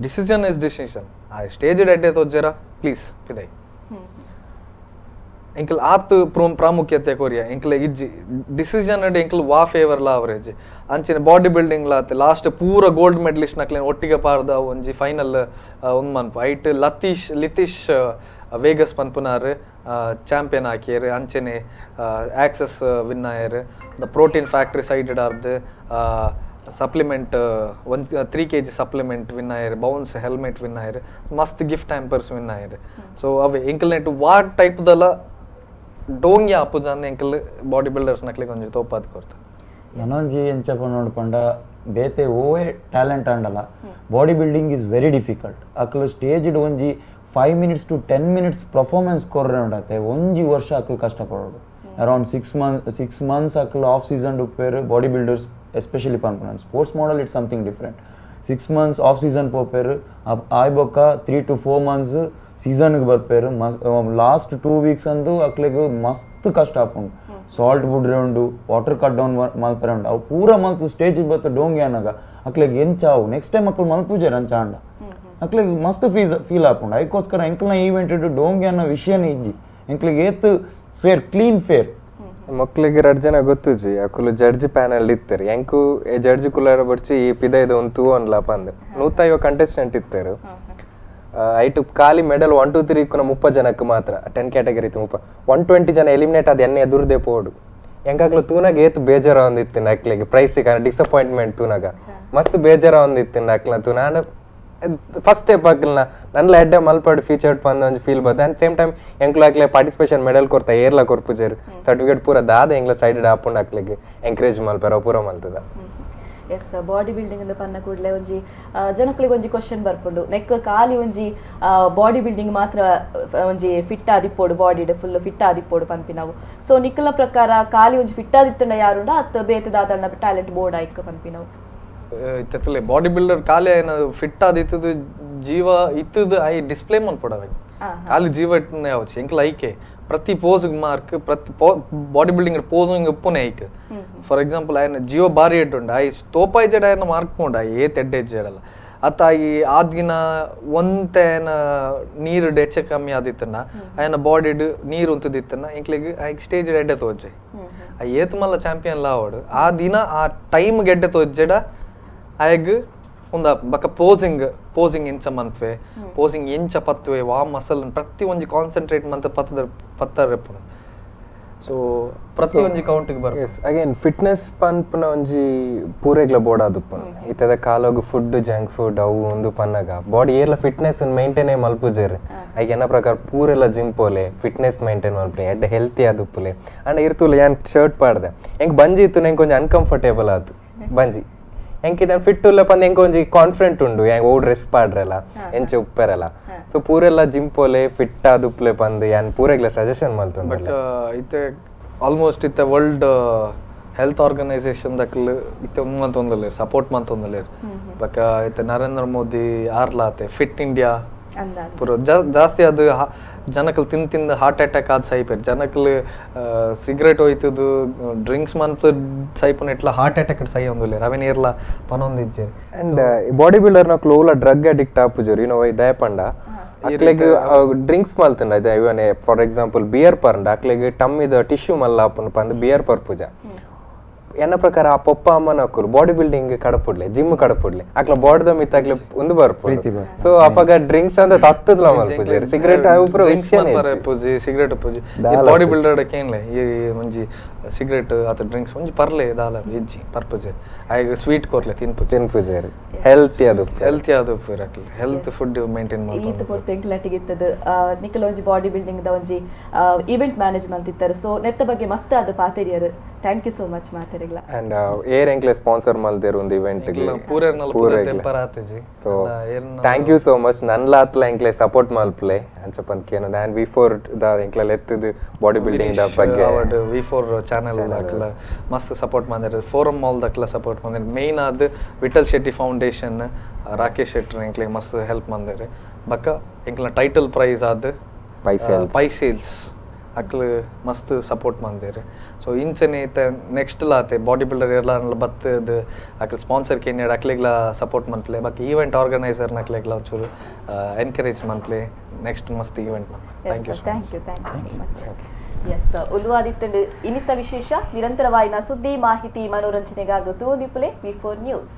ಡಿಸಿಷನ್ ಇಸ್ ಡಿಸಿಷನ್ ಆ ಸ್ಟೇಜ್ ಅಡ್ಡೆ ತೋಜೇರ ಪ್ಲೀಸ್ ಪಿದೈ ಎಂಕಲ್ ಆತ್ ಪ್ರಾಮುಖ್ಯತೆ ಕೊರಿಯ ಎಂಕಲ್ ಇಜ್ಜಿ ಡಿಸಿಷನ್ ಅಡ್ ಎಂಕಲ್ ವಾ ಫೇವರ್ ಲ ಅವರೇಜ್ ಅಂಚಿನ ಬಾಡಿ ಬಿಲ್ಡಿಂಗ್ ಲಾತ್ ಲಾಸ್ಟ್ ಪೂರ ಗೋಲ್ಡ್ ಮೆಡಲಿಸ್ಟ್ ನಕ್ಲೇನ್ ಒಟ್ಟಿಗೆ ಪಾರ್ದ ಒಂಜಿ ಫೈನಲ್ ಒಂದ್ ಮನ್ಪು ಐಟ್ ಲಿತೀಶ್ ವೇಗಸ್ ಪನ್ಪುನಾರ್ ಚಾಂಪಿಯನ್ ಹಾಕಿಯರ್ ಅಂಚೆನೆ ಆಕ್ಸಸ್ ವಿನ್ ಆಯರ್ ದ ಪ್ರೋಟೀನ್ ಫ್ಯಾಕ್ಟ್ರಿ ಸೈಡೆಡ್ ಆರ್ದು ಸಪ್ಲಿಮೆಂಟ್ 3 kg ಸಪ್ಲಿಮೆಂಟ್ ವಿನ್ ಆಯರ್ ಬೌನ್ಸ್ ಹೆಲ್ಮೆಟ್ ವಿನ್ ಆಯರ್ ಮಸ್ತ್ ಗಿಫ್ಟ್ ಹ್ಯಾಂಪರ್ಸ್ ವಿನ್ ಆಯರ್ ಸೊ ಅವೆ ಎಂಕಲ್ ನೆಟ್ ವಾಟ್ ಟೈಪ್ ದಲ್ಲ ಡೋಂಗಿ ಆಪುಜ ಅಂದ್ ಎಂಕಲ್ ಬಾಡಿ ಬಿಲ್ಡರ್ಸ್ ನಕ್ಲಿಗೆ ಒಂಜಿ ತೋಪಾದ್ ಕೊರ್ತ ನನೊಂಜಿ ಎಂಚಪ್ಪ ನೋಡ್ಕೊಂಡ ಬೇತೆ ಓವೇ ಟ್ಯಾಲೆಂಟ್ ಅಂಡಲ್ಲ body building is very difficult ಅಕ್ಲು ಸ್ಟೇಜ್ಡ್ ಒಂಜಿ 5 minutes to 10 minutes ಪರ್ಫಾರ್ಮೆನ್ಸ್ ಕೊರ್ರೆ ಉಂಡತ್ತೆ ಒಂಜಿ ವರ್ಷ ಅಕ್ಲು ಕಷ್ಟಪಡೋಡು ಅರೌಂಡ್ 6 months ಅಕ್ಲು ಆಫ್ ಸೀಸನ್ ಉಪ್ಪೇರು ಬಾಡಿ ಬಿಲ್ಡರ್ಸ್ ಎಸ್ಪೆಷಲಿ ಪನ್ಪುನ sports model it's something different 6 months off season ಪೋಪೇರು ಆಯ್ಬೊಕ್ಕ 3 to 4 months ಸೀಸನ್ಗೆ ಬರ್ಪೇರು ಲಾಸ್ಟ್ 2 weeks ಅಂದು ಅಕ್ಲೆಗ್ ಮಸ್ತ್ ಕಷ್ಟ ಆಪುಂಡು ಸಾಲ್ಟ್ ಬುಡ್ರೆ ಉಂಡು ವಾಟರ್ ಕಟ್ ಡೌನ್ ಮಲ್ಪರೆ ಉಂಡು ಅವು ಪೂರ ಮಲ್ತು ಸ್ಟೇಜ್ ಬತ್ತ ಡೋಂಗಿ ಅನ್ನಾಗ ಅಕ್ಲೆಗ್ ಎಂಚಾವು ನೆಕ್ಸ್ಟ್ ಟೈಮ್ ಅಕ್ಲು ಮಲ್ಪುಜೇರ್ ಅಂಚ ಅಂಡ ಅಕ್ಲೆಗ್ ಮಸ್ತ್ ಫೀಲ್ ಆಪುಂಡು ಅದಕ್ಕೋಸ್ಕರ ಎಂಕ್ಲನ ಈವೆಂಟ್ ಇಟ್ಟು ಡೋಂಗಿ ಅನ್ನೋ ವಿಷಯನೇ ಇಜ್ಜಿ ಎಂಕ್ಲೆಗ್ ಏತ್ ಫೇರ್ ಕ್ಲೀನ್ ಫೇರ್ ಮಕ್ಳಿಗೆ 2 ಜನ ಗೊತ್ತುಜಿ ಅಕುಲು ಜಡ್ಜ್ ಪ್ಯಾನಲ್ ಇತ್ತಾರೆ ಎಂಕು ಜಡ್ಜ್ ಕುಲಾರ ಬರ್ಚಿ ಈ ಪಿದೈದ ಒಂದು ತೂ ಅನ್ಲಪ್ಪ ಅಂದೆ 150 ಕಂಟೆಸ್ಟೆಂಟ್ ಇತ್ತಾರೆ ಐಟು ಖಾಲಿ ಮೆಡಲ್ 1 2 3 ಇಕ್ಕುನ 30 ಜನಕ್ಕೆ ಮಾತ್ರ 10 ಕ್ಯಾಟಗರಿ ಇತ್ತು 120 ಜನ ಎಲಿಮಿನೇಟ್ ಆದ ಎಣ್ಣೆ ಎದುರ್ದೆ ಪೋಡು ಎಂಕಾಗ್ಲು ತೂನಾಗ ಏತ್ ಬೇಜಾರ ಒಂದಿತ್ತು ನಕ್ಲಿಗೆ ಪ್ರೈಸ್ ಡಿಸಪಾಯಿಂಟ್ಮೆಂಟ್ ತೂನಾಗ ಮಸ್ತ್ ಬೇಜಾರ ಒಂದಿತ್ತು ನಕ್ಲ ತೂ ನಾನು ಫಸ್ಟ್ ಸ್ಟೆಪ್ ಹಾಕಿಲ್ಲ ನನ್ನ ಎಡ್ಡೆ ಮಲ್ಪಾಡು ಫೀಚರ್ಡ್ ಬಂದ ಒಂದು ಫೀಲ್ ಬರ್ತದೆ ಅಂಡ್ ಸೇಮ್ ಟೈಮ್ ಎಂಕ್ಲು ಹಾಕ್ಲೆ ಪಾರ್ಟಿಸಿಪೇಷನ್ ಮೆಡಲ್ ಕೊಡ್ತಾ ಏರ್ಲ ಕೊರ್ಪುಜೇರು ಸರ್ಟಿಫಿಕೇಟ್ ಪೂರ ದಾದ ಎಂಗ್ಲ ಸೈಡೆಡ್ ಹಾಕೊಂಡು ಹಾಕ್ಲಿಕ್ಕೆ ಎಂಕರೇಜ್ ಮಲ್ಪಾರ ಪೂರ ಮಲ್ತದ ಎಸ್ ಬಾಡಿ ಬಿಲ್ಡಿಂಗ್ ಅಂತ ಪನ್ನ ಕೂಡಲೇ ಒಂಜಿ ಜನಕ್ಲಿಗೆ ಒಂಜಿ ಕ್ವಶನ್ ಬರ್ಪುಂಡು ನೆಕ್ ಖಾಲಿ ಒಂಜಿ ಬಾಡಿ ಬಿಲ್ಡಿಂಗ್ ಮಾತ್ರ ಒಂಜಿ ಫಿಟ್ ಆದಿಪ್ಪೋಡು ಬಾಡಿ ಫುಲ್ ಫಿಟ್ ಆದಿಪ್ಪೋಡು ಪನ್ಪಿನವು ಸೊ ನಿಕ್ಕಲ ಪ್ರಕಾರ ಖಾಲಿ ಒಂಜಿ ಫಿಟ್ ಆದಿತ್ತಂಡ ಯಾರುಂಡ ಅತ್ ಬೇತದಾದ ಟ್ಯಾಲೆಂಟ್ ಬೋರ್ಡ್ ಆಯ್ಕ ಪನ್ಪಿನವು ಇತ್ತಲೆ ಬಾಡಿ ಬಿಲ್ಡರ್ ಖಾಲಿ ಏನ ಫಿಟ್ ಆದಿತ್ತದ ಜೀವ ಇತ್ತದ ಐ ಡಿಸ್ಪ್ಲೇ ಮನ್ಪಡವೆ ಖಾಲಿ ಜೀವ ಇಟ್ಟನೆ ಯಾವಚ್ ಎಂಕ್ಲ ಐಕೆ ಪ್ರತಿ ಪೋಸ್ಗೆ ಮಾರ್ಕ್ ಪ್ರತಿ ಬಾಡಿ ಬಿಲ್ಡಿಂಗ್ ಪೋಸಿಂಗ್ ಉಪ್ಪುನೆ ಐಕ್ ಫಾರ್ ಎಕ್ಸಾಂಪಲ್ ಆಯ್ನ ಜೀವ ಬಾರಿ ಇಟ್ಟುಂಡ ಐ ತೋಪಾಯಿ ಜಡ ಆಯ್ನ ಮಾರ್ಕ್ ಪೋಂಡ ಏ ತೆಡ್ಡೆ ಜಡಲ್ಲ ಅತ್ತ ಈ ಆದಿನ ಒಂತೇನ ನೀರು ಹೆಚ್ಚು ಕಮ್ಮಿ ಆದಿತ್ತನ ಆಯ್ನ ಬಾಡಿಡ್ ನೀರು ಉಂತದಿತ್ತನ ಎಂಕ್ಲಿಗೆ ಐ ಸ್ಟೇಜ್ ಎಡ್ಡೆ ತೋಜೆ ಆ ಏತ್ ಮಲ್ಲ ಚಾಂಪಿಯನ್ ಲಾವಡ್ ಆ ದಿನ ಆ ಟೈಮ್ ಗೆಡ್ಡೆ ತೋಜೆಡ ಆಯ್ಗ ಒಂದ ಬಕ್ಕ ಪೋಸಿಂಗ್ ಎಂಚ ಮನ್ಪೆ ಪೋಸಿಂಗ್ ಎಂಚ ಪತ್ವೆ ವಾ ಮಸಲ್ ಪ್ರತಿ ಒಂಜಿ ಕಾನ್ಸಂಟ್ರೇಟ್ ಮಂತ ಪತ್ತರೆಪ್ಪು ಸೊ ಪ್ರತಿ ಒಂಜಿ ಕೌಂಟಿಗೆ ಬರ್ ಅಗೇನ್ ಫಿಟ್ನೆಸ್ ಪನ್ಪುನ ಒಂಜಿ ಪೂರೆಗ್ಲ ಬೋರ್ಡ್ ಆದುಪ್ಪುನ ಇತ್ತದ ಕಾಲೋಗು ಫುಡ್ ಜಂಕ್ ಫುಡ್ ಅವು ಒಂದು ಪನ್ನಗ ಬಾಡಿ ಏರ್ಲ ಫಿಟ್ನೆಸ್ ಮೈಂಟೈನ್ ಮಲ್ಪುಜೇರ್ ಐಗ ಎನ್ನ ಪ್ರಕಾರ ಪೂರೆಲ್ಲ ಜಿಮ್ ಪೋಲೆ ಫಿಟ್ನೆಸ್ ಮೈಂಟೈನ್ ಮಲ್ಪೆ ಎಡ್ಡೆ ಹೆಲ್ತಿ ಆದುಪ್ಪುಲೆ ಅಂಡ್ ಇರ್ತುಲೆ ಏನ್ ಶರ್ಟ್ ಪಾಡ್ದೆ ಹೆಂಗ್ ಬಂಜಿ ಇತ್ತು ನಂಗೆ ಕೊಂಚ ಅನ್ಕಂಫರ್ಟೇಬಲ್ ಆತು ಬಂಜಿ ಹೆಂಗಿದ ಫಿಟ್ ಉಲ್ಲ ಪಂದ್ ಹೆಂಗ್ ಒಂಜಿ ಕಾನ್ಫಿಡೆಂಟ್ ಉಂಡು ಹೆಂಗ್ ಓ ಡ್ರೆಸ್ ಪಾಡ್ರಲ್ಲ ಎಂಚೆ ಉಪ್ಪೆರಲ್ಲ ಸೊ ಪೂರೆಲ್ಲ ಜಿಮ್ ಪೋಲೆ ಫಿಟ್ ಆದುಪ್ಲೆ ಪಂದ್ ಯಾನ್ ಪೂರೆಗ್ಲ ಸಜೆಷನ್ ಮಲ್ತು ಬಟ್ ಇತ್ತೆ ಆಲ್ಮೋಸ್ಟ್ ಇತ್ತೆ ವರ್ಲ್ಡ್ ಹೆಲ್ತ್ ಆರ್ಗನೈಸೇಷನ್ ದಕ್ಲು ಇತ್ತೆ ಒಂದೊಂದಲೇರು ಸಪೋರ್ಟ್ ಮಂತೊಂದಲೇರು ಬಕ ಇತ್ತೆ ನರೇಂದ್ರ ಮೋದಿ ಆರ್ಲಾತೆ ಫಿಟ್ ಇಂಡಿಯಾ ಅಂದ ಪೂರ ಜಾಸ್ತಿ ಅದು ಜನಕಲ್ ತಿಂದು ಹಾರ್ಟ್ ಅಟ್ಯಾಕ್ ಆದ ಸೈಪೇರ್ ಜನಕಲ್ ಸಿಗರೇಟ್ ಹೋಯ್ತದು ಡ್ರಿಂಕ್ಸ್ ಮನ್ಪ ಸೈಪುನ ಇಟ್ಲ ಹಾರ್ಟ್ ಅಟ್ಯಾಕ್ ಸೈ ಒಂದುಲ್ಲೆ ರವೆನ್ ಇರ್ಲ ಪನೊಂದಿಜ್ಜೆ ಅಂಡ್ ಬಾಡಿ ಬಿಲ್ಡರ್ ನಕ್ಲು ಓಲ ಡ್ರಗ್ ಅಡಿಕ್ಟ್ ಆಪುಜರು ಇನೋ ದಯಪಂಡ ಅಕ್ಲೆಗ್ ಡ್ರಿಂಕ್ಸ್ ಮಲ್ತಂಡ ಇದೆ ಇವನೇ ಫಾರ್ ಎಕ್ಸಾಂಪಲ್ ಬಿಯರ್ ಪರ್ಂಡ ಅಕ್ಲೆಗ್ ಟಮ್ಮಿದ ಟಿಶ್ಯೂ ಮಲ್ಲ ಆಪುನ ಪಂದ್ ಬಿಯರ್ ಪರ್ಪುಜ ಎನ್ನ ಪ್ರಕಾರ ಆ ಪಪ್ಪ ಅಮ್ಮನ ಹಾಕುರು ಬಾಡಿ ಬಿಲ್ಡಿಂಗ್ ಕಡಪುಡ್ಲೆ ಜಿಮ್ ಕಡಪುಡ್ಲೆ ಅಕ್ಲ ಬಾಡಿದ ಮಿತ್ ಅಕ್ಲೆ ಒಂದು ಬರ್ಪುಡು ಸೊ ಅಪಗ ಡ್ರಿಂಕ್ಸ್ ಅಂತ ತತ್ತದ್ಲ ಮಲ್ಪುಜೆ ಸಿಗರೇಟ್ ಉಪ್ರ ವಿಷಯನೇ ಪೂಜಿ ಸಿಗರೇಟ್ ಪೂಜಿ ಬಾಡಿ ಬಿಲ್ಡರ್ ಕೇನ್ಲೆ ಈ ಒಂಜಿ ಸಿಗರೇಟ್ ಅತ ಡ್ರಿಂಕ್ಸ್ ಒಂಜಿ ಪರ್ಲೆ ದಾಲ ಇಜ್ಜಿ ಪರ್ಪುಜೆ ಆಗ ಸ್ವೀಟ್ ಕೋರ್ಲೆ ತಿನ್ಪುಜೆ ಹೆಲ್ತಿ ಅದು ಇರಕ್ಲೆ ಹೆಲ್ತ್ ಫುಡ್ ಮೇಂಟೈನ್ ಮಾಡ್ತಾರೆ ಈತ ಪೊರ್ತು ಎಂಕ್ಲಟಿಗಿತ್ತದು ನಿಕಲ ಒಂಜಿ ಬಾಡಿ ಬಿಲ್ಡಿಂಗ್ ದ ಒಂಜಿ ಈವೆಂಟ್ ಮ್ಯಾನೇಜ್ಮೆಂಟ್ ಇತ್ತಾರೆ ಸೊ ನೆತ್ತ ಬಗ್ಗೆ ಮಸ್ತ್ ಅದು ಪಾತೆರಿಯರು ಥ್ಯಾಂಕ್ ಯು ಸೋ ಮಚ್ ಮಾತಾಡಿಗ್ಲ ಅಂಡ್ ಏರ್ ಎಂಕ್ಲೆ ಸ್ಪಾನ್ಸರ್ ಮಲ್ದೇರು ಒಂದು event so thank you so much ನನ್ಲ ಆತ್ಲ ಎಂಕ್ಲೆ ಸಪೋರ್ಟ್ ಮಲ್ಪ್ಲೆ ಅಂಚಪಂತ ಕೇನದ ಅಂಡ್ ಬಿಫೋರ್ ದ ಎಂಕ್ಲೆ ಎತ್ತದು ಬಾಡಿ ಬಿಲ್ಡಿಂಗ್ ದ ಬಗ್ಗೆ ವಿ4 ಚಾನೆಲ್ ಅಕ್ಲ ಮಸ್ತ್ ಸಪೋರ್ಟ್ ಮಾಡಿದ್ರು ಫೋರಮ್ ಮಾಲ್ ದಕ್ಲ ಸಪೋರ್ಟ್ ಮಾಡಿದ್ರು ಮೇನ್ ಆದ್ ವಿಠಲ್ ಶೆಟ್ಟಿ ಫೌಂಡೇಶನ್ ರಾಕೇಶ್ ಶೆಟ್ಟಿ ಎಂಕ್ಲೆ ಮಸ್ತ್ ಹೆಲ್ಪ್ ಮಾಡಿದ್ರು ಬಕ್ಕ ಎಂಕ್ಲ ಟೈಟಲ್ ಪ್ರೈಸ್ ಆದ್ ಪೈ ಸೇಲ್ಸ್ ಅಕ್ಲ ಮಸ್ತ್ ಸಪೋರ್ಟ್ ಮಾಡಿದ್ರು ಸೊ ಇಂಚನೆ ನೆಕ್ಸ್ಟ್ ಲಾತೆ ಬಾಡಿ ಬಿಲ್ಡರ್ ಎಲ್ಲ ಬತ್ತದ ಅಕ್ಲ ಸ್ಪಾನ್ಸರ್ ಕೇನ್ಯಾಡ ಅಕ್ಲೆಗ್ಲ ಸಪೋರ್ಟ್ ಮನ್ಪ್ಲೆ ಬಕ್ ಈವೆಂಟ್ ಆರ್ಗನೈಸರ್ ಅಕ್ಲೆಗ್ಲ ಒಂಚೂರು ಎನ್ಕರೇಜ್ ಮನ್ಪ್ಲೆ ನೆಕ್ಸ್ಟ್ ಮಸ್ತ್ event thank you so much ಎಸ್ ಉಲ್ವಾದಿತ್ತಂಡು ಇನ್ನಿತ್ತ ವಿಶೇಷ ನಿರಂತರವಾಯಿನ ಸುದ್ದಿ ಮಾಹಿತಿ ಮನೋರಂಜನೆಗಾಗುತ್ತು ದಿಪ್ಪಲೆ ವಿ4 ನ್ಯೂಸ್.